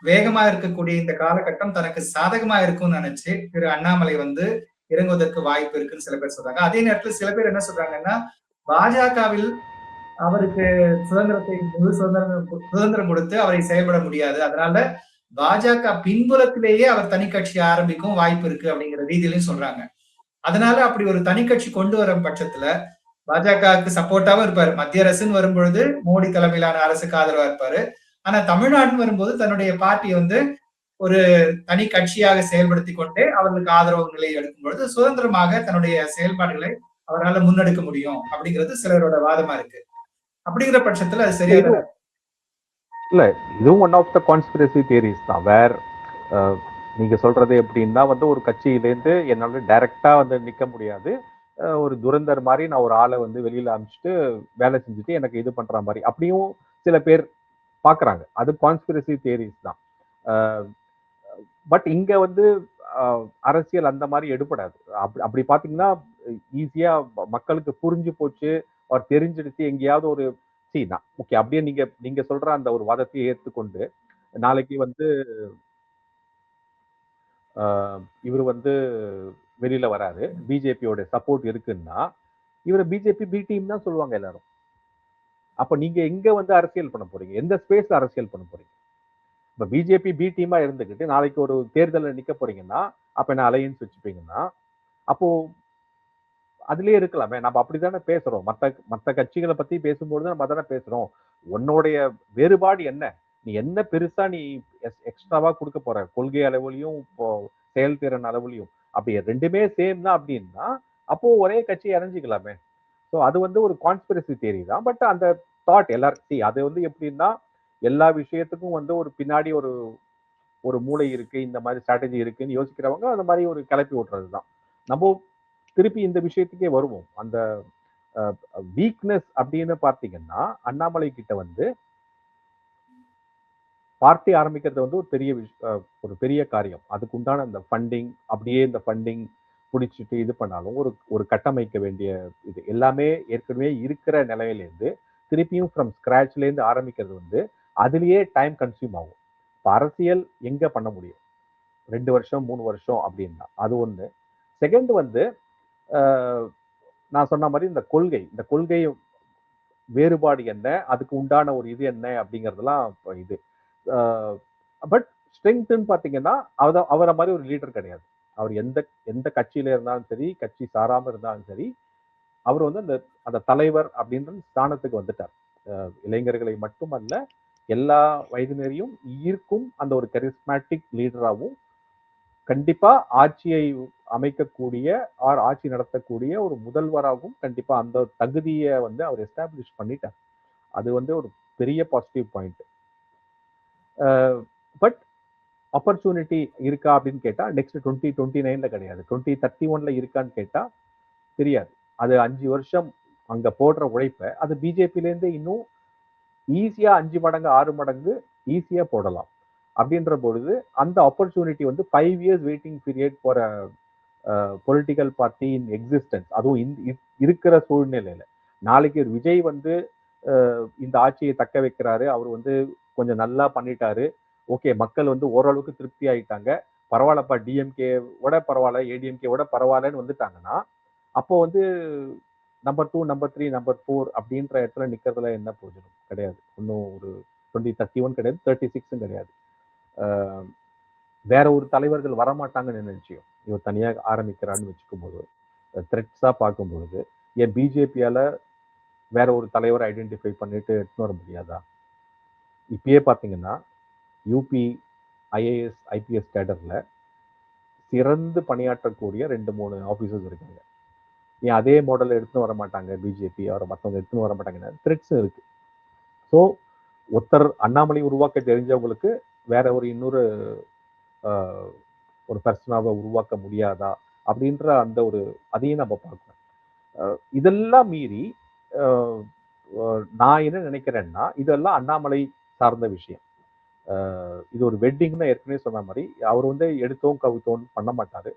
வேகமா இருக்கக்கூடிய இந்த காலகட்டம் தனக்கு சாதகமா இருக்கும்னு நினைச்சு திரு அண்ணாமலை வந்து இறங்குவதற்கு வாய்ப்பு இருக்குன்னு சில பேர் சொல்றாங்க. அதே நேரத்துல சில பேர் என்ன சொல்றாங்கன்னா, பாஜகவில் அவருக்கு முழு சுதந்திரம் கொடுத்து அவரை செயல்பட முடியாது. அதனால பாஜக பின்புலத்திலேயே அவர் தனி கட்சி ஆரம்பிக்கும் வாய்ப்பு இருக்கு அப்படிங்கிற ரீதியிலையும் சொல்றாங்க. அதனால அப்படி ஒரு தனி கட்சி கொண்டு வரும் பட்சத்துல பாஜகவுக்கு சப்போர்ட்டாவும் இருப்பாரு. மத்திய அரசுன்னு வரும்பொழுது மோடி தலைமையிலான அரசுக்கு ஆதரவா இருப்பாரு. ஆனா தமிழ்நாடுன்னு வரும்போது தன்னுடைய பார்ட்டி வந்து ஒரு தனி கட்சியாக செயல்படுத்தி கொண்டே அவர்களுக்கு ஆதரவு நிலையை எடுக்கும் பொழுது சுதந்திரமாக தன்னுடைய செயல்பாடுகளை அவரால் முன்னெடுக்க முடியும் அப்படிங்கிறது சிலரோட வாதமா இருக்கு. அப்படிங்கிற பட்சத்துல அது சரியான இல்ல, இதுவும் one of the conspiracy theories தான். வேற நீங்க சொல்றது எப்படின்னா வந்து ஒரு கட்சியிலேருந்து என்னால டைரக்டா வந்து நிக்க முடியாது, ஒரு துரந்தர் மாதிரி நான் ஒரு ஆளை வந்து வெளியில அனுப்பிச்சிட்டு வேலை செஞ்சுட்டு எனக்கு இது பண்ற மாதிரி அப்படியும் சில பேர் பாக்குறாங்க. அது கான்ஸ்பிரசி தியரிஸ் தான். பட் இங்க வந்து அரசியல் அந்த மாதிரி எடுபடாது. அப்படி பாத்தீங்கன்னா ஈஸியா மக்களுக்கு புரிஞ்சு போச்சு, அவர் தெரிஞ்சிடுச்சு எங்கேயாவது ஒரு ஓகே அப்படியே நீங்க நீங்க சொல்ற அந்த ஒரு வாதத்தை ஏற்றுக்கொண்டு நாளைக்கு வந்து இவர் வந்து வெளியில வராரு, பிஜேபியோட சப்போர்ட் இருக்குன்னா இவரை பிஜேபி பி டீம் தான் சொல்லுவாங்க எல்லாரும். அப்ப நீங்க எங்க வந்து அரசியல் பண்ண போறீங்க? எந்த ஸ்பேஸ்ல அரசியல் பண்ண போறீங்க? இப்ப பிஜேபி பி டீமா இருந்துகிட்டு நாளைக்கு ஒரு தேர்தல்ல நிக்க போறீங்கன்னா, அப்ப என்ன அலையன்ஸ் வச்சுப்பீங்கன்னா, அப்போ அதிலேயே இருக்கலாமே. நம்ம அப்படித்தானே பேசுறோம். மத்த மத்த கட்சிகள பத்தி பேசும்பொழுது நம்ம அதானே பேசுறோம். உன்னுடைய வேறுபாடு என்ன? நீ என்ன பெருசா நீ எக்ஸ்ட்ராவா குடுக்க போற? கொள்கை அளவுலயும், இப்போ செயல்திறன் அளவுலயும். அப்படி 2மே சேம் தான் அப்படின்னா, அப்போ ஒரே கட்சிய இணைஞ்சுக்கலாமே. ஸோ அது வந்து ஒரு கான்ஸ்பிரசி தியரி தான். பட் அந்த தாட் எல்லாரும் அது வந்து எப்படின்னா, எல்லா விஷயத்துக்கும் வந்து ஒரு பின்னாடி ஒரு ஒரு மூளை இருக்கு, இந்த மாரி ஸ்ட்ராட்டஜி இருக்குன்னு யோசிக்கிறவங்க அந்த மாரி ஒரு கிளப்பி விட்டுறது தான். நம்ம திருப்பி இந்த விஷயத்துக்கே வருவோம். அந்த அ வீக்னஸ் அப்படின்னு பார்த்தீங்கன்னா, அண்ணாமலை கிட்ட வந்து பார்ட்டி ஆரம்பிக்கிறது வந்து ஒரு பெரிய ஒரு பெரிய காரியம். அதுக்கு உண்டான அந்த ஃபண்டிங், அப்படியே இந்த ஃபண்டிங் புடிச்சிட்டு இது பண்ணாலும், ஒரு ஒரு கட்டமைக்க வேண்டிய இது. எல்லாமே ஏற்கனவே இருக்கிற நிலையிலேருந்து, திருப்பியும் ஃப்ரம் ஸ்க்ராட்ச்லேருந்து ஆரம்பிக்கிறது வந்து, அதிலேயே டைம் கன்சியூம் ஆகும். இப்ப அரசியல் எங்க பண்ண முடியும்? 2 வருஷம், 3 வருஷம் அப்படின்னா. அது 1. 2 வந்து, அ நான் சொன்ன மாரி இந்த கொள்கை வேறுபாடு என்ன? அதுக்கு உண்டான ஒரு இது என்ன? அப்படிங்கிறதெல்லாம் இப்ப இது. அ பட் ஸ்ட்ரெங்த்ன்னு பார்த்தீங்கன்னா, அவர மாரி ஒரு லீடர் கிடையாது. அவர் எந்த எந்த கட்சியில இருந்தாலும் சரி, கட்சி சாராம இருந்தாலும் சரி, அவர் வந்து அந்த அந்த தலைவர் அப்படின்ற ஸ்தானத்துக்கு வந்துட்டார். இளைஞர்களை மட்டுமல்ல, எல்லா வயதினரையும் ஈர்க்கும் அந்த ஒரு கரிஸ்மேட்டிக் லீடராவும், கண்டிப்பா ஆட்சியை அமைக்கக்கூடிய ஆட்சி நடத்தக்கூடிய ஒரு முதல்வராகவும் கண்டிப்பா அந்த தகுதிய வந்து அவர் எஸ்டாப்ளிஷ் பண்ணிட்டார். அது வந்து ஒரு பெரிய positive point. A but opportunity இருக்கா அப்படின்னு கேட்டா, நெக்ஸ்ட் 2029ல கிடையாது. 2031ல இருக்கான்னு கேட்டா தெரியாது. அது 5 வருஷம் அங்க போடுற உழைப்ப, அது பிஜேபிலேருந்து இன்னும் ஈஸியா 5 மடங்கு, 6 மடங்கு ஈஸியா போடலாம். அப்படின்ற பொழுது, அந்த ஆப்பர்ச்சுனிட்டி வந்து 5 years waiting period for political party in existence. அதுவும் இருக்கிற சூழ்நிலையில. நாளைக்கு ஒரு விஜய் வந்து இந்த ஆட்சியை தக்க வைக்கிறாரு. அவர் வந்து கொஞ்சம் நல்லா பண்ணிட்டாரு. ஓகே, மக்கள் வந்து ஓரளவுக்கு திருப்தி ஆயிட்டாங்க. பரவாயில்லப்பா, டிஎம்கே விட பரவாயில்ல, ஏடிஎம்கே விட பரவாயில்லன்னு வந்துட்டாங்கன்னா, அப்போ வந்து நம்பர் 2, நம்பர் 3, நம்பர் 4 அப்படின்ற இடத்துல நிக்கிறதுல என்ன பிரயோஜனம்? கிடையாது. இன்னும் ஒரு 2031 கிடையாது, 36ம் கிடையாது. அ வேற ஒரு தலைவர்கள் வரமாட்டாங்கன்னு என்ன நிச்சயம்? இவர் தனியா ஆரம்பிக்கிறான்னு வச்சுக்கும்போது, த்ரெட்ஸா பார்க்கும்பொழுது, ஏன் பிஜேபியால வேற ஒரு தலைவர ஐடென்டிஃபை பண்ணிட்டு எடுத்துன்னு வர முடியாதா? இப்பயே பார்த்தீங்கன்னா, யூபி ஐஏஎஸ், ஐபிஎஸ் கேடர்ல சிறந்து பணியாற்றக்கூடிய 2, 3 ஆபீசர்ஸ் இருக்காங்க. ஏன் அதே மாடல் எடுத்துன்னு வர மாட்டாங்க பிஜேபி ஆர் மத்தவங்க எடுத்துன்னு வர மாட்டாங்கன்னா, த்ரெட்ஸ் இருக்கு. ஸோ, அண்ணாமலை உருவாக்க தெரிஞ்சவங்களுக்கு வேற ஒரு இன்னொரு அ ஒரு பெர்சனாவ உருவாக்க முடியாதா? அப்படின்ற அந்த ஒரு அதையும் நம்ம பார்க்கணும். அ இதெல்லாம் மீறி அ அ நான் என்ன நினைக்கிறேன்னா, இதெல்லாம் அண்ணாமலை சார்ந்த விஷயம். இது ஒரு வெட்டிங்ன்னு ஏற்கனவே சொன்ன மாரி, அவர் வந்து எடுத்தோம், கவுத்தோம்ன்னு பண்ண மாட்டாரு.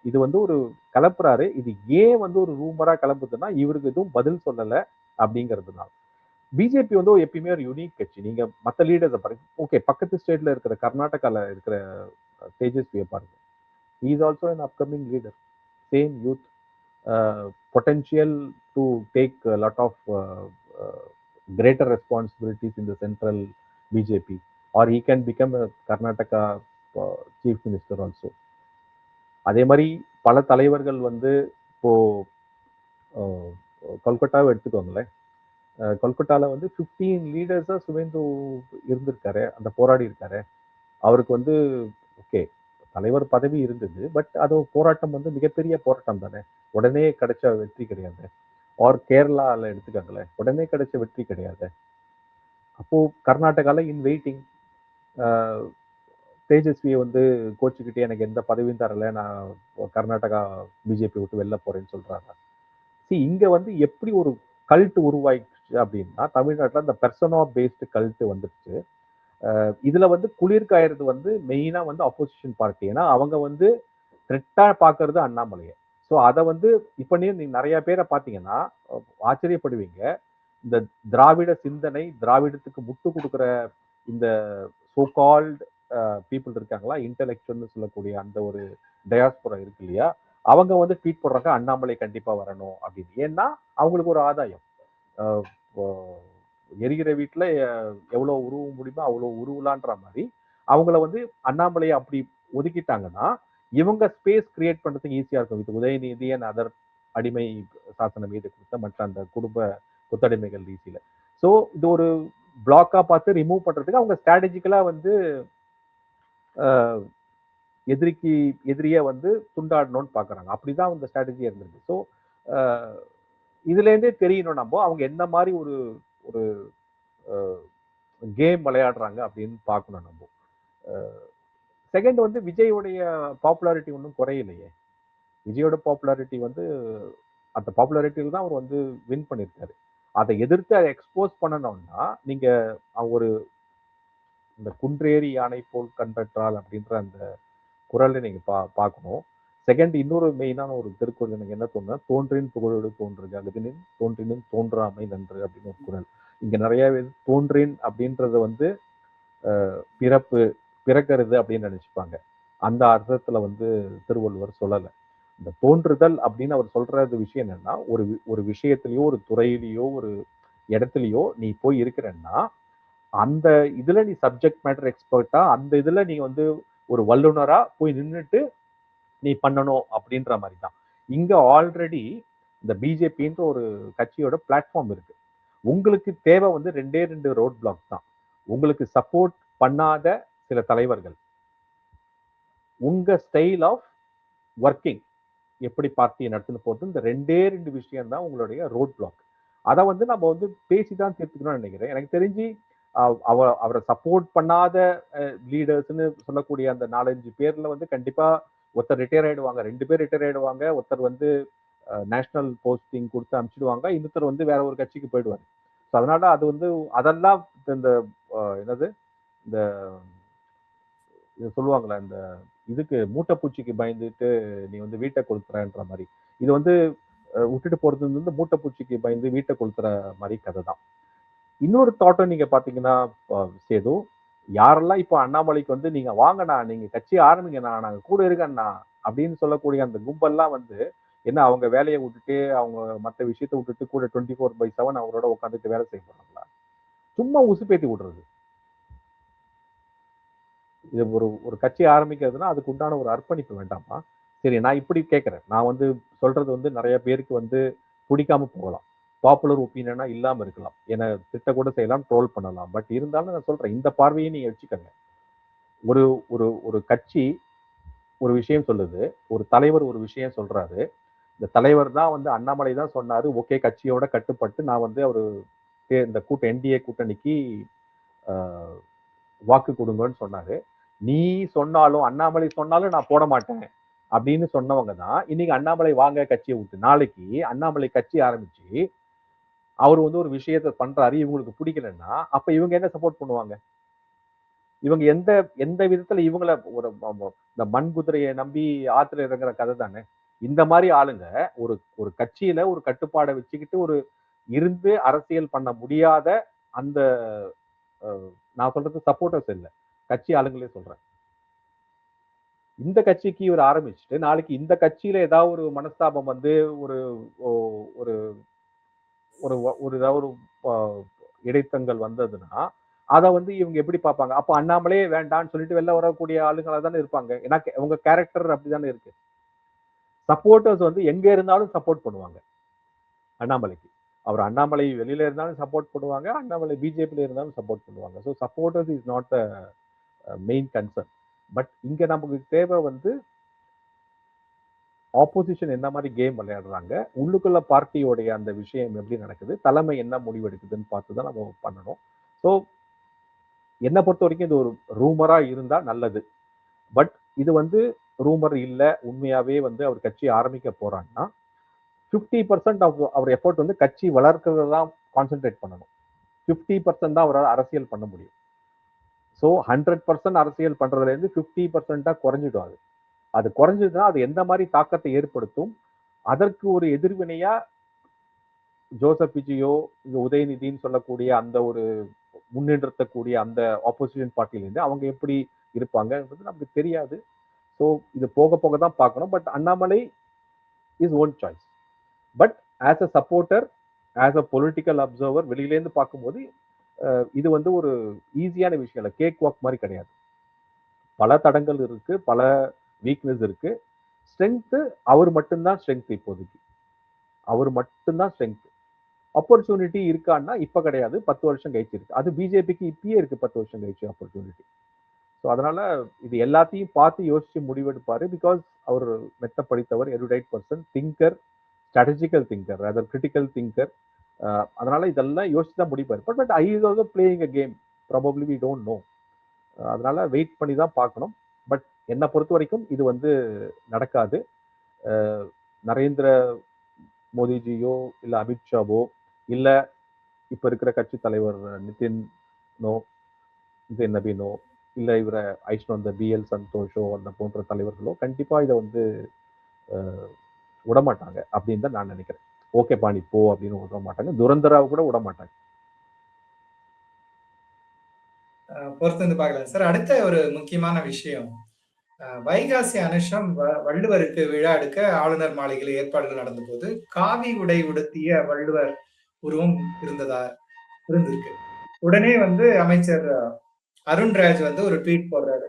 இது வந்து ஒரு கிளப்புறாரு. இது ஏன் வந்து ஒரு ரூமரா கிளம்புதுன்னா, இவருக்கு எதுவும் பதில் சொல்லல அப்படிங்கிறதுனால. பிஜேபி வந்து எப்பயுமே ஒரு யூனிக் கட்சி. நீங்க மத்த லீடர்ஸ பாருங்க. ஓகே, பக்கத்து ஸ்டேட்ல இருக்கிற கர்நாடகால இருக்கிற தேஜஸ்விய பாருங்க. He is also an upcoming leader. Same youth. Potential to take a lot of greater responsibilities in the central BJP, or he can become a Karnataka chief minister also. அதே மாதிரி பல தலைவர்கள் வந்து இப்போ அஹ், கொல்கட்டாவை எடுத்துக்கோங்களேன். கொல்கட்டால வந்து 15 லீடர்ஸா சுவேந்து இருந்திருக்காரு, அந்த போராடி இருக்காரு. அவருக்கு வந்து ஓகே, தலைவர் பதவி இருந்தது. பட் அது ஒரு போராட்டம் வந்து மிகப்பெரிய போராட்டம் தானே. உடனே கிடைச்ச வெற்றி கிடையாது. ஆர் கேரளால எடுத்துக்கோங்களேன், உடனே கிடைச்ச வெற்றி கிடையாது. அப்போ கர்நாடகால இன் வெயிட்டிங். தேஜஸ்வியை வந்து கோச்சுக்கிட்டு எனக்கு எந்த பதவியும் தரல, நான் கர்நாடகா பிஜேபி விட்டு வெளில போறேன்னு சொல்றாங்க. இங்க வந்து எப்படி ஒரு கல்ட் உருவாயிடுச்சு அப்படின்னா, தமிழ்நாட்டுல இந்த பெர்சனா பேஸ்டு கல்ட் வந்துருச்சு. இதுல வந்து குளிர் காயறது வந்து மெயினா வந்து அப்போசிஷன் பார்ட்டி. ஏன்னா அவங்க வந்து த்ரெட்டா பாக்குறது அண்ணாமலையை. ஸோ அதை வந்து இப்ப நீங்க நிறைய பேரை பார்த்தீங்கன்னா ஆச்சரியப்படுவீங்க. இந்த திராவிட சிந்தனை, திராவிடத்துக்கு முட்டு கொடுக்குற இந்த சோ கால்ட் பீப்புள் இருக்காங்களா, இன்டெலெக்சுவல்னு சொல்லக்கூடிய அந்த ஒரு டயாஸ்போரா இருக்கு இல்லையா, அவங்க வந்து ட்வீட் போடுறாங்க அண்ணாமலை கண்டிப்பா வரணும் அப்படின்னு. ஏன்னா அவங்களுக்கு ஒரு ஆதாயம். அஹ் இப்போ எரிகிற வீட்டுல எவ்வளவு உருவ முடியுமோ அவ்வளவு உருவலான்ற மாதிரி அவங்கள வந்து அண்ணாமலையை அப்படி ஒதுக்கிட்டாங்கன்னா இவங்க ஸ்பேஸ் கிரியேட் பண்றதுக்கு ஈஸியா இருக்கும். இது உதயநிதி அண்ட் அதர் அடிமை சாசனம் மீது கொடுத்த மற்ற அந்த குடும்ப கொத்தடிமைகள் ரீதியில. ஸோ இது ஒரு பிளாக்கா பார்த்து ரிமூவ் பண்றதுக்கு அவங்க ஸ்ட்ராட்டஜிக்கலா வந்து அஹ், எதிரிக்கு எதிரியை வந்து துண்டாடணும்னு பாக்குறாங்க. அப்படிதான் அந்த ஸ்ட்ராட்டஜி இருந்திருக்கு. ஸோ இதுல இருந்தே தெரியணும் நம்ம அவங்க என்ன மாதிரி ஒரு ஒரு கேம் விளையாடுறாங்க அப்படின்னு பார்க்கணும் நம்ம. செகண்ட் வந்து விஜயோடைய பாப்புலாரிட்டி ஒன்றும் குறையிலையே. விஜயோட பாப்புலாரிட்டி வந்து அந்த பாப்புலாரிட்டியில் தான் அவர் வந்து வின் பண்ணியிருக்காரு. அதை எதிர்த்து அதை எக்ஸ்போஸ் பண்ணணும்னா நீங்க ஒரு இந்த குன்றேறி யானை போல் கண்டற்றால் அப்படின்ற அந்த குரலை நீங்க பார்க்கணும். செகண்ட் இன்னொரு மெயினான ஒரு திருக்குறள் எனக்கு என்ன தோணுன்னா, தோன்றின் புகழோடு தோன்றுக அகதினின் தோன்றினும் தோன்றாமை நன்று அப்படின்னு ஒரு குறள். இங்க நிறையவே தோன்றின் அப்படின்றத வந்து பிறப்பு பிறக்கிறது அப்படின்னு நினைச்சுப்பாங்க. அந்த அர்த்தத்துல வந்து திருவள்ளுவர் சொல்லலை. இந்த தோன்றுதல் அப்படின்னு அவர் சொல்றது விஷயம் என்னன்னா, ஒரு விஷயத்திலயோ ஒரு துறையிலயோ ஒரு இடத்துலயோ நீ போய் இருக்கிறன்னா அந்த இதுல நீ சப்ஜெக்ட் மேட்டர் எக்ஸ்பர்ட்டா அந்த இதுல நீ வந்து ஒரு வல்லுனரா போய் நின்றுட்டு நீ பண்ணணும் அப்படின்ற மாதிரி தான். இங்க ஆல்ரெடி இந்த பிஜேபின்ற ஒரு கட்சியோட பிளாட்ஃபார்ம் இருக்கு. உங்களுக்கு தேவை வந்து ரெண்டே ரெண்டு ரோட் பிளாக் தான். உங்களுக்கு சப்போர்ட் பண்ணாத சில தலைவர்கள், உங்க ஸ்டைல் ஆஃப் ஒர்க்கிங் எப்படி பார்ட்டியை நடத்துன்னு போகிறது, இந்த ரெண்டே ரெண்டு விஷயம் தான் உங்களுடைய ரோட் பிளாக். அதை வந்து நம்ம வந்து பேசிதான் தீர்த்துக்கணும்னு நினைக்கிறேன். எனக்கு தெரிஞ்சு அவரை சப்போர்ட் பண்ணாத லீடர்ஸ்ன்னு சொல்லக்கூடிய அந்த 4-5 பேர்ல வந்து கண்டிப்பா ஒருத்தர் ரிட்டையர் ஆயிடுவாங்க, 2 பேர் ரிட்டையர் ஆயிடுவாங்க, ஒருத்தர் வந்து நேஷனல் போஸ்டிங் கொடுத்து அனுப்பிச்சிடுவாங்க, இன்னொருத்தர் வந்து வேற ஒரு கட்சிக்கு போயிடுவாரு. ஸோ அதனால அது வந்து அதெல்லாம் இந்த என்னது இந்த இது சொல்லுவாங்களே இந்த இதுக்கு மூட்டைப்பூச்சிக்கு பயந்துட்டு நீ வந்து வீட்டை கொளுத்துறன்ற மாதிரி. இது வந்து விட்டுட்டு போறது வந்து மூட்டைப்பூச்சிக்கு பயந்து வீட்டை கொளுத்துற மாதிரி கதை தான். இன்னொரு தாட்டும் நீங்க பாத்தீங்கன்னா சேது, யாரெல்லாம் இப்போ அண்ணாமலைக்கு வந்து நீங்க வாங்கண்ணா, நீங்க கட்சி ஆரம்பிங்கண்ணா, நாங்க கூட இருக்கண்ணா அப்படின்னு சொல்லக்கூடிய அந்த கும்பல்லாம் வந்து என்ன அவங்க வேலையை விட்டுட்டு அவங்க மற்ற விஷயத்த விட்டுட்டு கூட 24/7 அவரோட உட்காந்துட்டு வேலை செய்ய போறாங்களா? சும்மா உசுப்பேத்தி விடுறது. இது ஒரு ஒரு கட்சி ஆரம்பிக்கிறதுனா அதுக்கு உண்டான ஒரு அர்ப்பணிப்பு வேண்டாமா? சரி, நான் இப்படி கேட்கிறேன். நான் வந்து சொல்றது வந்து நிறைய பேருக்கு வந்து பிடிக்காம போகலாம். பாப்புலர் ஒப்பீனியனா இல்லாம இருக்கலாம். ஏன்னா திட்ட கூட செய்யலாம், ட்ரோல் பண்ணலாம். பட் இருந்தாலும் நான் சொல்றேன், இந்த பார்வையை நீங்க வச்சுக்கங்க. ஒரு ஒரு ஒரு கட்சி ஒரு விஷயம் சொல்லுது, ஒரு தலைவர் ஒரு விஷயம் சொல்றாரு. இந்த தலைவர் தான் வந்து அண்ணாமலை தான் சொன்னாரு, ஓகே கட்சியோட கட்டுப்பட்டு நான் வந்து அவரு இந்த என்டிஏ கூட்டணிக்கு வாக்கு கொடுங்கன்னு சொன்னாரு. நீ சொன்னாலும் அண்ணாமலை சொன்னாலும் நான் போட மாட்டேன் அப்படின்னு சொன்னவங்க தான் இன்னைக்கு அண்ணாமலை வாங்க கட்சியை விட்டு. நாளைக்கு அண்ணாமலை கட்சி ஆரம்பிச்சு அவர் வந்து ஒரு விஷயத்த பண்றாரு, இவங்களுக்கு பிடிக்கலன்னா அப்ப இவங்க என்ன சப்போர்ட் பண்ணுவாங்க? இவங்க எந்த எந்த விதத்துல இவங்கள ஒரு இந்த மண் குதிரையை நம்பி ஆத்துல இறங்குற கதை தானே. இந்த மாதிரி ஆளுங்க ஒரு ஒரு கட்சியில ஒரு கட்டுப்பாடை வச்சுக்கிட்டு ஒரு இருந்து அரசியல் பண்ண முடியாத அந்த நான் சொல்றது சப்போர்ட்டர்ஸ் இல்லை, கட்சி ஆளுங்களே சொல்றேன். இந்த கட்சிக்கு இவர் ஆரம்பிச்சுட்டு நாளைக்கு இந்த கட்சியில ஏதாவது ஒரு மனஸ்தாபம் வந்து ஒரு ஒரு ஒரு ஒரு ஏதாவது ஒரு இடைத்தங்கள் வந்ததுன்னா அதை வந்து இவங்க எப்படி பார்ப்பாங்க? அப்போ அண்ணாமலே வேண்டாம்னு சொல்லிட்டு வெளில வரக்கூடிய ஆளுங்களா தானே இருப்பாங்க. ஏன்னா உங்க கேரக்டர் அப்படிதானே இருக்கு. சப்போர்ட்டர்ஸ் வந்து எங்க இருந்தாலும் சப்போர்ட் பண்ணுவாங்க அண்ணாமலைக்கு. அவர் அண்ணாமலை வெளியில இருந்தாலும் சப்போர்ட் பண்ணுவாங்க, அண்ணாமலை பிஜேபியில இருந்தாலும் சப்போர்ட் பண்ணுவாங்க. So supporters is not the main concern. But இங்க நமக்கு தேவை வந்து ஆப்போசிஷன் என்ன மாதிரி கேம் விளையாடுறாங்க, உள்ளுக்குள்ள பார்ட்டியோடைய அந்த விஷயம் எப்படி நடக்குது, தலைமை என்ன முடிவு எடுக்குதுன்னு பார்த்து தான் நம்ம பண்ணணும். ஸோ என்னை பொறுத்த வரைக்கும் இது ஒரு ரூமரா இருந்தா நல்லது. பட் இது வந்து ரூமர் இல்ல, உண்மையாவே வந்து அவர் கட்சி ஆரம்பிக்க போறாங்கன்னா 50% ஆஃப் அவர் எஃபோர்ட் வந்து கட்சி வளர்க்கறத தான் கான்சென்ட்ரேட் பண்ணணும். 50% தான் அவரால் அரசியல் பண்ண முடியும். ஸோ 100% அரசியல் பண்றதுல இருந்து 50% குறைஞ்சிடும். அது குறைஞ்சதுன்னா அது எந்த மாதிரி தாக்கத்தை ஏற்படுத்தும், அதற்கு ஒரு எதிர்வினையா ஜோசப் விஜயோ இங்க உதயநிதினு சொல்லக்கூடிய அந்த ஒரு முன்னிறுத்தக்கூடிய அந்த ஆப்போசிஷன் பார்ட்டியிலேருந்து அவங்க எப்படி இருப்பாங்கன்றது நமக்கு தெரியாது. ஸோ இது போக போக தான் பார்க்கணும். But Annamalai is own choice. But as a supporter, as a political observer வெளியிலேருந்து பார்க்கும்போது இது வந்து ஒரு ஈஸியான விஷயம் இல்லை, கேக் வாக் மாதிரி கிடையாது. பல தடங்கள் இருக்கு, பல வீக்னஸ் இருக்கு. ஸ்ட்ரென்த்து அவர் மட்டும்தான் ஸ்ட்ரென்த் இப்போதைக்கு. அவர் மட்டும்தான் ஸ்ட்ரென்த். ஆப்பர்ச்சுனிட்டி இருக்கான்னா இப்ப கிடையாது, 10 வருஷம் கழிச்சு இருக்கு. அது பிஜேபிக்கு இப்பயே இருக்கு, 10 வருஷம் கழிச்சு ஆப்பர்ச்சுனிட்டி. ஸோ அதனால இது எல்லாத்தையும் பார்த்து யோசிச்சு முடிவெடுப்பாரு. பிகாஸ் அவர் மெத்த படித்தவர், erudite person, thinker, strategical thinker, other critical thinker. அதனால இதெல்லாம் யோசிச்சு தான் முடிப்பாரு. But I is also playing a game, probably we don't know. அதனால வெயிட் பண்ணி தான் பார்க்கணும். பட் என்னை பொறுத்த வரைக்கும் இது வந்து நடக்காது. நரேந்திர மோடிஜியோ இல்ல அமித்ஷாவோ இல்ல இப்ப இருக்கிற கட்சி தலைவர் நிதின் நபீனோ இல்ல இவரை ஐஷ்ணு வந்த பிஎல் சந்தோஷோ அந்த போன்ற தலைவர்களோ கண்டிப்பா இதை வந்து விடமாட்டாங்க அப்படின்னு தான் நான் நினைக்கிறேன். ஓகே பாணி போ அப்படின்னு விட மாட்டாங்க, துரந்தராவை கூட விட மாட்டாங்க. பொறுத்து வந்து பார்க்கலாம் சார். அடுத்த ஒரு முக்கியமான விஷயம், வைகாசி அனுஷம் வள்ளுவருக்கு விழா எடுக்க ஆளுநர் மாளிகையில் ஏற்பாடுகள் நடந்த போது காவி உடை உடுத்திய வள்ளுவர் உருவம் இருந்திருக்கு. உடனே வந்து அமைச்சர் அருண்ராஜ் வந்து ஒரு ட்வீட் போடுறாரு.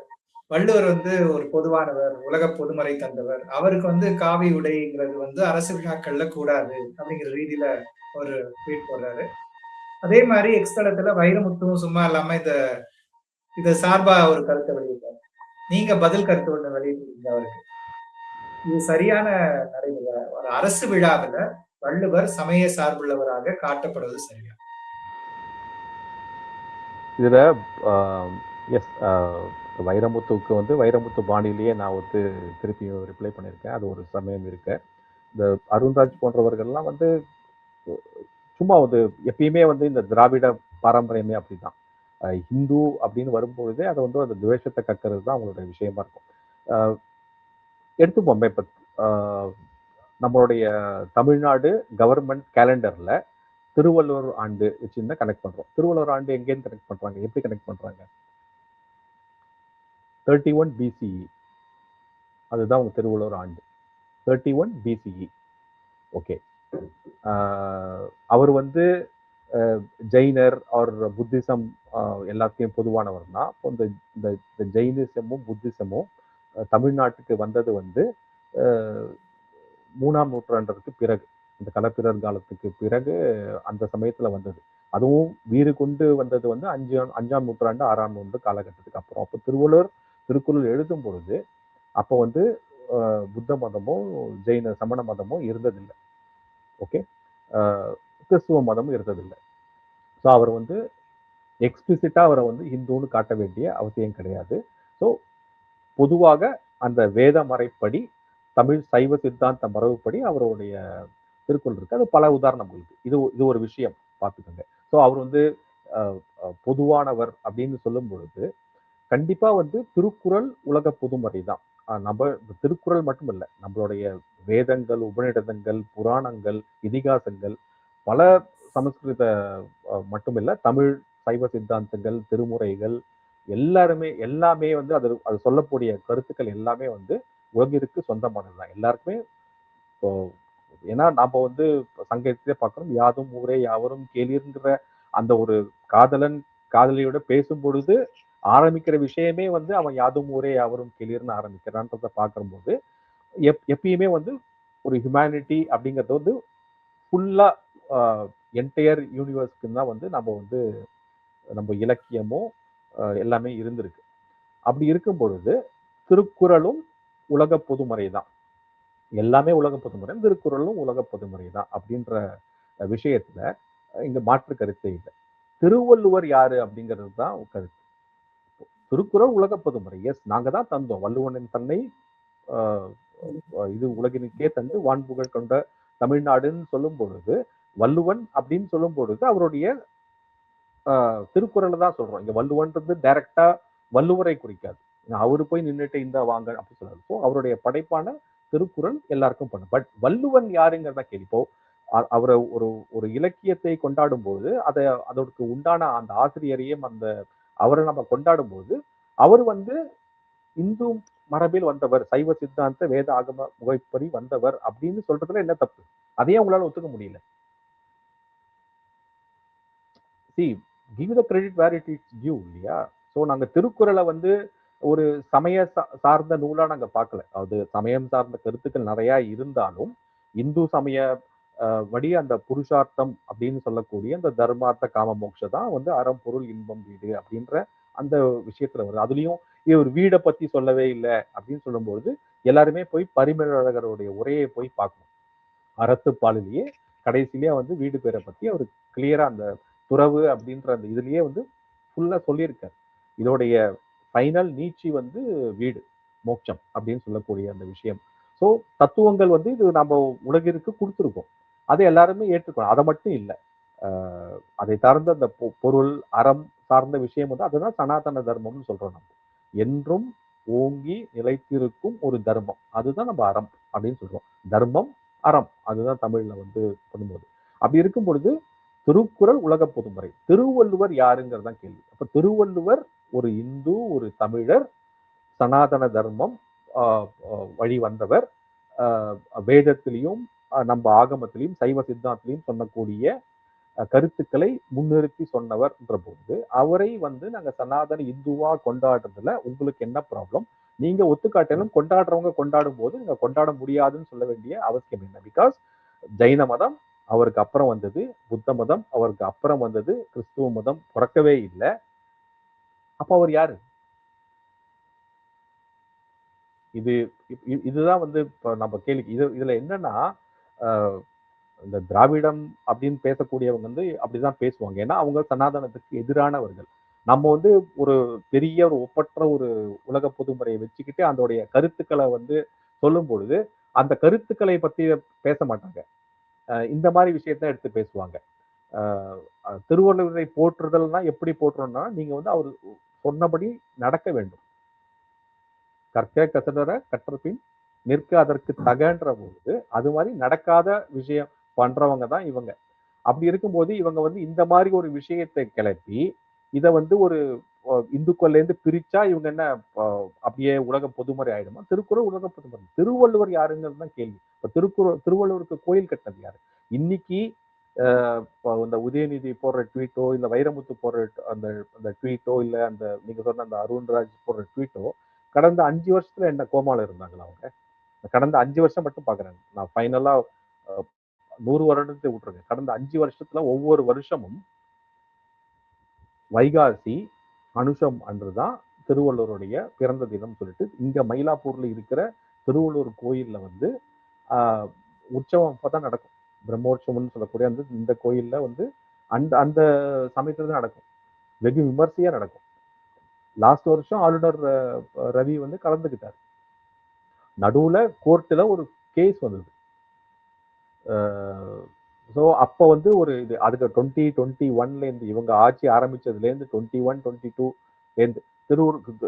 வள்ளுவர் வந்து ஒரு பொதுவானவர், உலக பொதுமறை தந்தவர். அவருக்கு வந்து காவி உடைங்கிறது வந்து அரசு விழாக்கள்ல கூடாது அப்படிங்கிற ரீதியில ஒரு ட்வீட் போடுறாரு. அதே மாதிரி எக்ஸ் தளத்துல வைரமுத்துவும் சும்மா இல்லாம இத சார்பா ஒரு கருத்தை வெளியிட்டார். நீங்க பதில் கருத்து ஒண்ணு வெளியிட்டிருக்கீங்க அவருக்கு. இது சரியான நடைமுறை? ஒரு அரசு விழாவில் வள்ளுவர் சமய சார்புள்ளவராக காட்டப்படுவது சரியா? இதுல எஸ், வைரமுத்துவுக்கு வந்து வைரமுத்து பாணியிலேயே நான் வந்து திருப்பி ரிப்ளை பண்ணியிருக்கேன். அது ஒரு சமயம் இருக்கு. இந்த அருண்ராஜ் போன்றவர்கள்லாம் வந்து சும்மா வந்து எப்பயுமே வந்து இந்த திராவிட பாரம்பரியமே அப்படிதான். ஹிந்து அப்படின்னு வரும்பொழுதே அதை வந்து அந்த துவேஷத்தை கக்கிறது தான் அவங்களுடைய விஷயமா இருக்கும். எடுத்துப்போமே இப்போ நம்மளுடைய தமிழ்நாடு கவர்மெண்ட் கேலண்டர்ல திருவள்ளுவர் ஆண்டு வச்சுருந்தா கனெக்ட் பண்றோம். திருவள்ளுவர் ஆண்டு எங்கேருந்து கனெக்ட் பண்றாங்க, எப்படி கனெக்ட் பண்றாங்க? 31 பிசிஇ, அதுதான் உங்க திருவள்ளுவர் ஆண்டு. 31 பிசிஇ. ஓகே. அவர் வந்து ஜெயினர் ஆர் புத்திசம் எல்லாத்தையும் பொதுவானவர்னா, இந்த இந்த ஜெயினிசமும் புத்திசமும் தமிழ்நாட்டுக்கு வந்தது வந்து 3ஆம் நூற்றாண்டிற்கு பிறகு, இந்த களப்பிரர் காலத்துக்கு பிறகு அந்த சமயத்துல வந்தது. அதுவும் வீறு கொண்டு வந்தது வந்து 5ஆம் நூற்றாண்டு 6ஆம் நூற்றாண்டு காலகட்டத்துக்கு அப்புறம். அப்போ திருக்குறள் எழுதும் பொழுது அப்போ வந்து புத்த மதமும் ஜெயின சமண மதமும் இருந்ததில்லை. ஓகே. கிறிஸ்துவ மதமும் இருந்ததில்லை. ஸோ அவர் வந்து எக்ஸ்பிளிசிட்டா அவரை வந்து ஹிந்துன்னு காட்ட வேண்டிய அவசியம் கிடையாது. ஸோ பொதுவாக அந்த வேத மறைப்படி, தமிழ் சைவ சித்தாந்த மரபுப்படி அவருடைய திருக்குறள் இருக்கு. அது பல உதாரணங்கள் இருக்கு. இது ஒரு விஷயம் பார்த்துக்கோங்க. ஸோ அவர் வந்து பொதுவானவர் அப்படின்னு சொல்லும் பொழுது கண்டிப்பா வந்து திருக்குறள் உலக பொதுமறை தான். நம்ம திருக்குறள் மட்டும் இல்லை, நம்மளுடைய வேதங்கள், உபநிடதங்கள், புராணங்கள், இதிகாசங்கள், பல சமஸ்கிருத மட்டுமில்லை, தமிழ் சைவ சித்தாந்தங்கள், திருமுறைகள் எல்லாமே வந்து அது சொல்லக்கூடிய கருத்துக்கள் எல்லாமே வந்து உலகிற்கு சொந்தமானதுதான் எல்லாருக்குமே. இப்போ ஏன்னா நாம வந்து சங்கத்திலே பார்க்கிறோம், யாதும் ஊரே யாவரும் கேளீர்ங்கிற அந்த ஒரு காதலியோட பேசும் பொழுது ஆரம்பிக்கிற விஷயமே வந்து அவன் யாதும் ஊரே யாவரும் கேளீர்னு ஆரம்பிக்கிறான்றத பார்க்கும்போது எப்பயுமே வந்து ஒரு ஹியூமனிட்டி அப்படிங்கிறது வந்து ஃபுல்லா என்டையர் யூனிவர்ஸ்க்கு தான் வந்து நம்ம இலக்கியமும் எல்லாமே இருந்திருக்கு. அப்படி இருக்கும் பொழுது திருக்குறளும் உலக பொதுமறை தான். எல்லாமே உலக பொதுமறை, திருக்குறளும் உலக பொதுமறை தான் அப்படின்ற விஷயத்துல இங்க மாற்று கருத்தே இல்லை. திருவள்ளுவர் யாரு அப்படிங்கிறது தான் கருத்து. திருக்குறள் உலக பொதுமறை. எஸ், நாங்க தான் தந்தோம். வள்ளுவனின் தன்னை இது உலகினுக்கே தந்து வான்புகழ் கொண்ட தமிழ்நாடுன்னு சொல்லும் பொழுது, வள்ளுவன் அப்படின்னு சொல்லும் பொழுது அவருடைய திருக்குறளை தான் சொல்றோம். இங்க வள்ளுவன்றது டைரக்டா வள்ளுவரை குறிக்காது. அவரு போய் நின்றுட்டு இந்த வாங்க அப்படி சொல்றாரு. ஸோ அவருடைய படைப்பான திருக்குறள் எல்லாருக்கும் பண்ணும். பட் வள்ளுவன் யாருங்கிறத கேள்வி. இப்போ அவரை ஒரு இலக்கியத்தை கொண்டாடும் போது அதற்கு உண்டான அந்த ஆசிரியரையும் அவரை நம்ம கொண்டாடும் போது அவர் வந்து இந்து மரபில் வந்தவர், சைவ சித்தாந்த வேத ஆகம முறைப்படி வந்தவர் அப்படின்னு சொல்றதுல என்ன தப்பு? அதையே உங்களால ஒத்துக்க முடியல. See give the credit where it is due இல்லையா? ஸோ நாங்க திருக்குறளை வந்து ஒரு சமய சார்ந்த நூலா நாங்க பார்க்கல. அது சமயம் சார்ந்த கருத்துக்கள் நிறைய இருந்தாலும் இந்து சமய வழி அந்த புருஷார்த்தம் அப்படின்னு சொல்லக்கூடிய அந்த தர்மார்த்த காம மோட்ச தான் வந்து அறம் பொருள் இன்பம் வீடு அப்படின்ற அந்த விஷயத்துல வருது. அதுலயும் இது ஒரு வீடை பத்தி சொல்லவே இல்லை அப்படின்னு சொல்லும்போது எல்லாருமே போய் பரிமேலழகருடைய உரையை போய் பார்க்கணும். அறத்துப்பாலிலேயே கடைசியிலேயே வந்து வீடு பேரை பத்தி அவர் கிளியரா அந்த துறவு அப்படின்ற அந்த இதுலயே வந்து ஃபுல்லா சொல்லியிருக்காரு. இதோடைய ஃபைனல் நீட்சி வந்து வீடு மோட்சம் அப்படின்னு சொல்லக்கூடிய அந்த விஷயம். ஸோ தத்துவங்கள் வந்து இது நம்ம உலகிற்கு கொடுத்துருக்கோம். அதை எல்லாருமே ஏற்றுக்கணும். அதை மட்டும் இல்லை, அதை சார்ந்த அந்த பொருள் அறம் சார்ந்த விஷயம் வந்து அதுதான் சனாதன தர்மம்னு சொல்றோம். நம்ம என்றும் ஓங்கி நிலைத்திருக்கும் ஒரு தர்மம், அதுதான் நம்ம அறம் அப்படின்னு சொல்றோம். தர்மம் அறம் அதுதான் தமிழ்ல வந்து பண்ணும்போது. அப்படி இருக்கும் பொழுது திருக்குறள் உலக பொதுமறை. திருவள்ளுவர் யாருங்கிறதான் கேள்வி. அப்ப திருவள்ளுவர் ஒரு இந்து, ஒரு தமிழர், சனாதன தர்மம் வழி வந்தவர், வேதத்திலையும் நம்ம ஆகமத்திலையும் சைவ சித்தாந்திலையும் சொன்னக்கூடிய கருத்துக்களை முன்னிறுத்தி சொன்னவர்ன்ற போது அவரை வந்து நாங்க சனாதன இந்துவா கொண்டாடுறதுல உங்களுக்கு என்ன ப்ராப்ளம்? நீங்க ஒத்துக்காட்டிலும் கொண்டாடுறவங்க கொண்டாடும் போது நீங்க கொண்டாட முடியாதுன்னு சொல்ல வேண்டிய அவசியம் என்ன? பிகாஸ் ஜைன மதம் அவருக்கு அப்புறம் வந்தது, புத்த மதம் அவருக்கு அப்புறம் வந்தது, கிறிஸ்துவ மதம் பிறக்கவே இல்லை. அப்ப அவர் யாரு? இதுதான் வந்து இப்ப நம்ம கேள்வி. இதுல என்னன்னா இந்த திராவிடம் அப்படின்னு பேசக்கூடியவங்க வந்து அப்படிதான் பேசுவாங்க. ஏன்னா அவங்க சனாதனத்துக்கு எதிரானவர்கள். நம்ம வந்து ஒரு பெரிய ஒரு ஒப்பற்ற ஒரு உலக பொதுமுறையை வச்சுக்கிட்டு அதோடைய கருத்துக்களை வந்து சொல்லும் பொழுது அந்த கருத்துக்களை பத்தி பேச மாட்டாங்க. இந்த மாதிரி விஷயத்த எடுத்து பேசுவாங்க. திருவள்ளுவரை போற்றுதல்னா எப்படி போற்றுறோம்னா நீங்க வந்து அவர் சொன்னபடி நடக்க வேண்டும். கற்க கசடர கற்றபின் நிற்க அதற்கு தகன்ற போது அது மாதிரி நடக்காத விஷயம் பண்றவங்க தான் இவங்க. அப்படி இருக்கும்போது இவங்க வந்து இந்த மாதிரி ஒரு விஷயத்தை கிளப்பி இதை வந்து ஒரு இந்துக்கள்ல இருந்து பிரிச்சா இவங்க என்ன அப்படியே உலக பொதுமறை ஆயிடுமா? திருக்குறள் உலக பொதுமறை. திருவள்ளுவர் யாருங்கிறது தான் கேள்வி. இப்ப திருவள்ளுவருக்கு கோயில் கட்டினது யாரு? இன்னைக்கு இந்த உதயநிதி போடுற ட்வீட்டோ இல்ல வைரமுத்து போடுற அந்த அந்த ட்வீட்டோ இல்ல அந்த நீங்க சொன்ன அந்த அருண்ராஜ் போடுற ட்வீட்டோ கடந்த 5 வருஷத்துல என்ன கோமால இருந்தாங்களா அவங்க? கடந்த 5 வருஷம் மட்டும் பாக்குறாங்க. நான் ஃபைனலா 100 வருடத்தை விட்டுருங்க. கடந்த 5 வருஷத்துல ஒவ்வொரு வருஷமும் வைகாசி அனுஷம் அன்றுதான் திருவள்ளுவருடைய பிறந்த தினம் சொல்லிட்டு இங்க மயிலாப்பூர்ல இருக்கிற திருவள்ளுவர் கோயில்ல வந்து உற்சவம் அப்பதான் நடக்கும். பிரம்மோற்சவம்னு சொல்லக்கூடிய அந்த இந்த கோயில்ல வந்து அந்த அந்த சமயத்துல தான் நடக்கும். வெகு விமர்சையா நடக்கும். லாஸ்ட் வருஷம் ஆளுநர் ரவி வந்து கலந்துக்கிட்டார். நடுவுல கோர்ட்ல ஒரு கேஸ் வந்தது. ஸோ அப்போ வந்து ஒரு இது அதுக்கு 2021லேருந்து இவங்க ஆட்சி ஆரம்பிச்சதுலேருந்து 21 22லேருந்து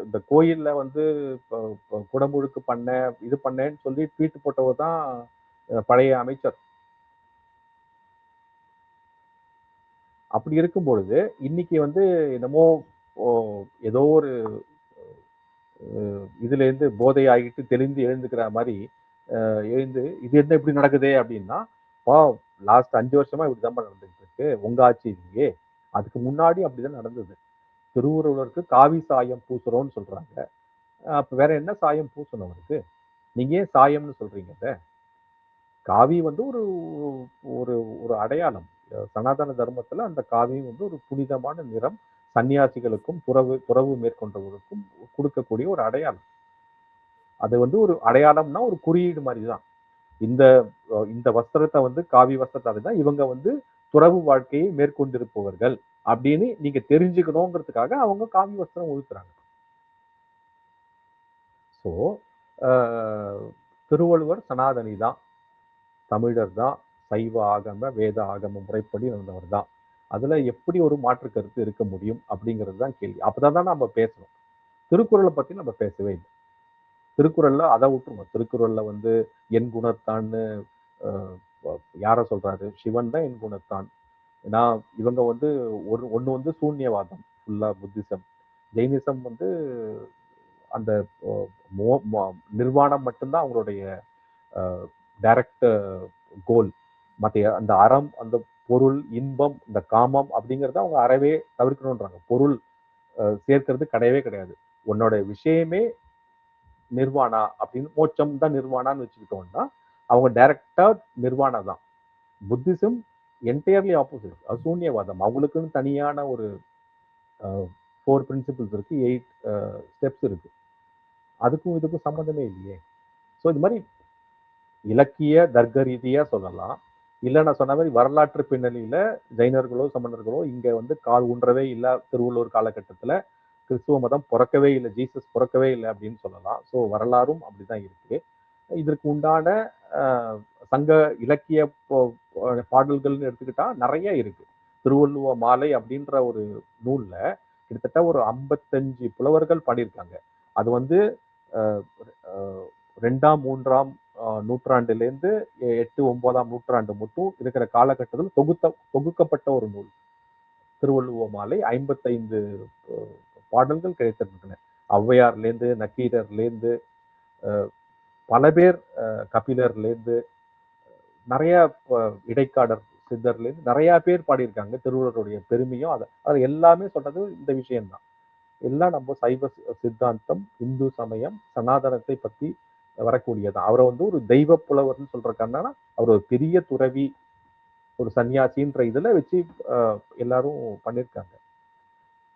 இந்த கோயில்ல வந்து குடமுழுக்கு இது பண்ணேன்னு சொல்லி ட்வீட் போட்டவர் தான் பழைய அமைச்சர். அப்படி இருக்கும் பொழுது இன்னைக்கு வந்து என்னமோ ஏதோ ஒரு இதுல இருந்து போதை ஆகிட்டு தெளிந்து எழுந்துக்கிற மாதிரி எழுந்து இது என்ன இப்படி நடக்குது அப்படின்னா லாஸ்ட் 5 வருஷமா இப்படிதான் நடந்துட்டு இருக்கு உங்க ஆட்சி இல்லையே. அதுக்கு முன்னாடி அப்படிதான் நடந்தது. திருவள்ளுவருக்கு காவி சாயம் பூசுறோம்னு சொல்றாங்க. அப்ப வேற என்ன சாயம் பூசணும் அவருக்கு? நீங்க ஏன் சாயம்னு சொல்றீங்க? காவி வந்து ஒரு ஒரு ஒரு அடையாளம். சனாதன தர்மத்துல அந்த காவியும் வந்து ஒரு புனிதமான நிறம். சன்னியாசிகளுக்கும் துறவு மேற்கொண்டவர்களுக்கும் கொடுக்கக்கூடிய ஒரு அடையாளம். அது வந்து ஒரு அடையாளம்னா ஒரு குறியீடு மாதிரிதான். இந்த இந்த வஸ்திரத்தை வந்து காவி வஸ்திரத்தை தான் இவங்க வந்து துறவு வாழ்க்கையை மேற்கொண்டிருப்பவர்கள் அப்படின்னு நீங்க தெரிஞ்சுக்கணுங்கிறதுக்காக அவங்க காவி வஸ்திரம் உடுத்துறாங்க. ஸோ திருவள்ளுவர் சனாதனி தான், தமிழர் தான், சைவ ஆகம வேத ஆகம முறைப்படி இருந்தவர் தான். அதுல எப்படி ஒரு மாற்று கருத்து இருக்க முடியும் அப்படிங்கிறது தான் கேள்வி. அப்பதான் நம்ம பேசணும். திருக்குறளை பத்தி நம்ம பேசவே இல்லை. திருக்குறள்ல அதை விட்டுருங்க. திருக்குறள்ல வந்து என் குணத்தான்னு யார சொல்றாரு? சிவன் தான் என் குணத்தான். ஏன்னா இவங்க வந்து ஒண்ணு வந்து சூன்யவாதம், ஃபுல்லா புத்திசம். ஜெயினிசம் வந்து அந்த நிர்வாணம் மட்டும்தான் அவங்களுடைய டைரக்ட் கோல். மற்ற அந்த அறம், அந்த பொருள், இன்பம், இந்த காமம் அப்படிங்கிறத அவங்க அறவே தவிர்க்கணுன்றாங்க. பொருள் சேர்க்கிறது கிடையவே கிடையாது. உன்னோட விஷயமே நிர்வாணா அப்படின்னு, மோட்சம் தான் நிர்வாணான்னு வச்சுக்கிட்டோம்னா அவங்க டைரக்டா நிர்வாணா தான். புத்திசம் என்டையர்லி ஆப்போசிட், சூன்யவாதம். அவங்களுக்குன்னு தனியான ஒரு 4 பிரின்சிபிள்ஸ் இருக்கு, 8 ஸ்டெப்ஸ் இருக்கு. அதுக்கும் இதுக்கும் சம்மந்தமே இல்லையே. ஸோ இது மாதிரி இலக்கிய தர்க்க ரீதியா சொல்லலாம். இல்லை நான் சொன்ன மாதிரி வரலாற்று பின்னணியில ஜைனர்களோ சமணர்களோ இங்க வந்து கால் ஊன்றவே இல்லை. திருவள்ளுவர் காலகட்டத்துல கிறிஸ்துவ மதம் பிறக்கவே இல்லை, ஜீசஸ் பிறக்கவே இல்லை அப்படின்னு சொல்லலாம். ஸோ வரலாறும் அப்படிதான் இருக்கு. இதற்கு உண்டான சங்க இலக்கிய பாடல்கள்னு எடுத்துக்கிட்டா நிறைய இருக்கு. திருவள்ளுவ மாலை அப்படின்ற ஒரு நூல்ல கிட்டத்தட்ட ஒரு 55 புலவர்கள் பாடியிருக்காங்க. அது வந்து 2ஆம் 3ஆம் நூற்றாண்டிலேருந்து 8 9ஆம் நூற்றாண்டு மட்டும் இருக்கிற காலகட்டத்தில் தொகுக்கப்பட்ட ஒரு நூல் திருவள்ளுவ மாலை. 55 பாடல்கள் கிடைத்திருக்கின்றன. ஔவையார்லேருந்து, நக்கீரர்லேருந்து, பல பேர், கபிலர்லேருந்து, நிறைய இடைக்காடர் சித்தர்லேருந்து நிறைய பேர் பாடியிருக்காங்க. திருவள்ளுவருடைய பெருமையும் அது எல்லாமே சொல்றது இந்த விஷயம்தான். எல்லாம் நம்ம சைவ சித்தாந்தம், இந்து சமயம், சனாதனத்தை பத்தி வரக்கூடியதான். அவரை வந்து ஒரு தெய்வ புலவர்னு சொல்றதுக்கான அவர் ஒரு பெரிய துறவி, ஒரு சன்னியாசின்ற இதுல வச்சு எல்லாரும் பண்ணியிருக்காங்க.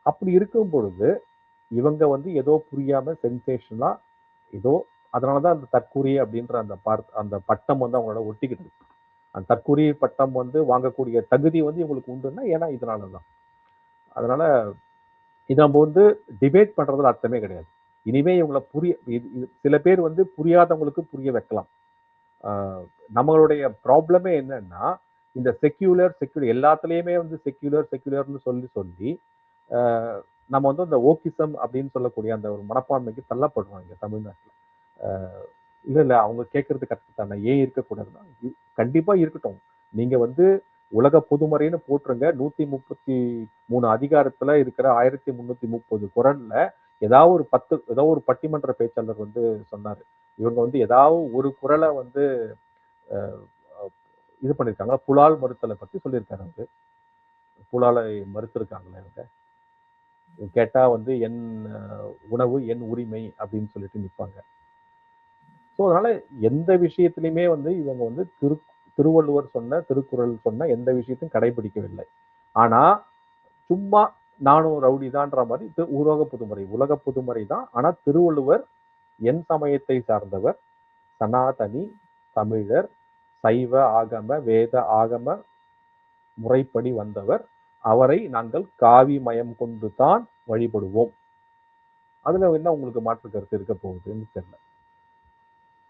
அப்படி இருக்கும் பொழுது இவங்க வந்து ஏதோ புரியாம சென்சேஷனா ஏதோ, அதனாலதான் அந்த தற்கூரி அப்படின்ற அந்த பட்டம் வந்து அவங்களோட ஒட்டிக்கிட்டு இருக்கு. அந்த தற்கூரி பட்டம் வந்து வாங்கக்கூடிய தகுதி வந்து இவங்களுக்கு உண்டுன்னா ஏன்னா இதனாலதான். அதனால இதை நம்ம வந்து டிபேட் பண்றதுல அர்த்தமே கிடையாது. இனிமே இவங்களை சில பேர் வந்து புரியாதவங்களுக்கு புரிய வைக்கலாம். நம்மளுடைய ப்ராப்ளமே என்னன்னா, இந்த செக்யூலர் எல்லாத்துலேயுமே வந்து செக்யூலர்னு சொல்லி நம்ம வந்து இந்த ஓக்கிசம் அப்படின்னு சொல்லக்கூடிய அந்த ஒரு மனப்பான்மைக்கு தள்ளப்படுறோம் இங்க தமிழ்நாட்டில். இல்லை அவங்க கேட்கறது கரெக்ட் தானே, ஏன் இருக்கக்கூடாதுன்னா கண்டிப்பா இருக்கட்டும். நீங்க வந்து உலக பொதுமறைன்னு போட்டுருங்க. 133 அதிகாரத்துல இருக்கிற 1330 குறள்ல ஏதாவது ஒரு பட்டிமன்ற பேச்சாளர் வந்து சொன்னாரு, இவங்க வந்து ஏதாவது ஒரு குறளை வந்து இது பண்ணியிருக்காங்க, புலால் மறுத்தலை பத்தி சொல்லியிருக்காரு. அவரு புலாலை மறுத்திருக்காங்களே இவங்க, கேட்டா வந்து என் உணவு என் உரிமை அப்படின்னு சொல்லிட்டு நிற்பாங்க. ஸோ அதனால எந்த விஷயத்திலையுமே வந்து இவங்க வந்து திருவள்ளுவர் சொன்ன, திருக்குறள் சொன்ன எந்த விஷயத்தையும் கடைபிடிக்கவில்லை. ஆனா சும்மா நானும் ரவுடி தான்ற மாதிரி உலக புதுமறை தான். ஆனா திருவள்ளுவர் என் சமயத்தை சார்ந்தவர், சனாதனி, தமிழர், சைவ ஆகம வேத ஆகம முறைப்படி வந்தவர். அவரை நாங்கள் காவி மயம் கொண்டு தான் வழிபடுவோம். அதுல என்ன உங்களுக்கு மாற்று கருத்து இருக்க போகுதுன்னு தெரியல.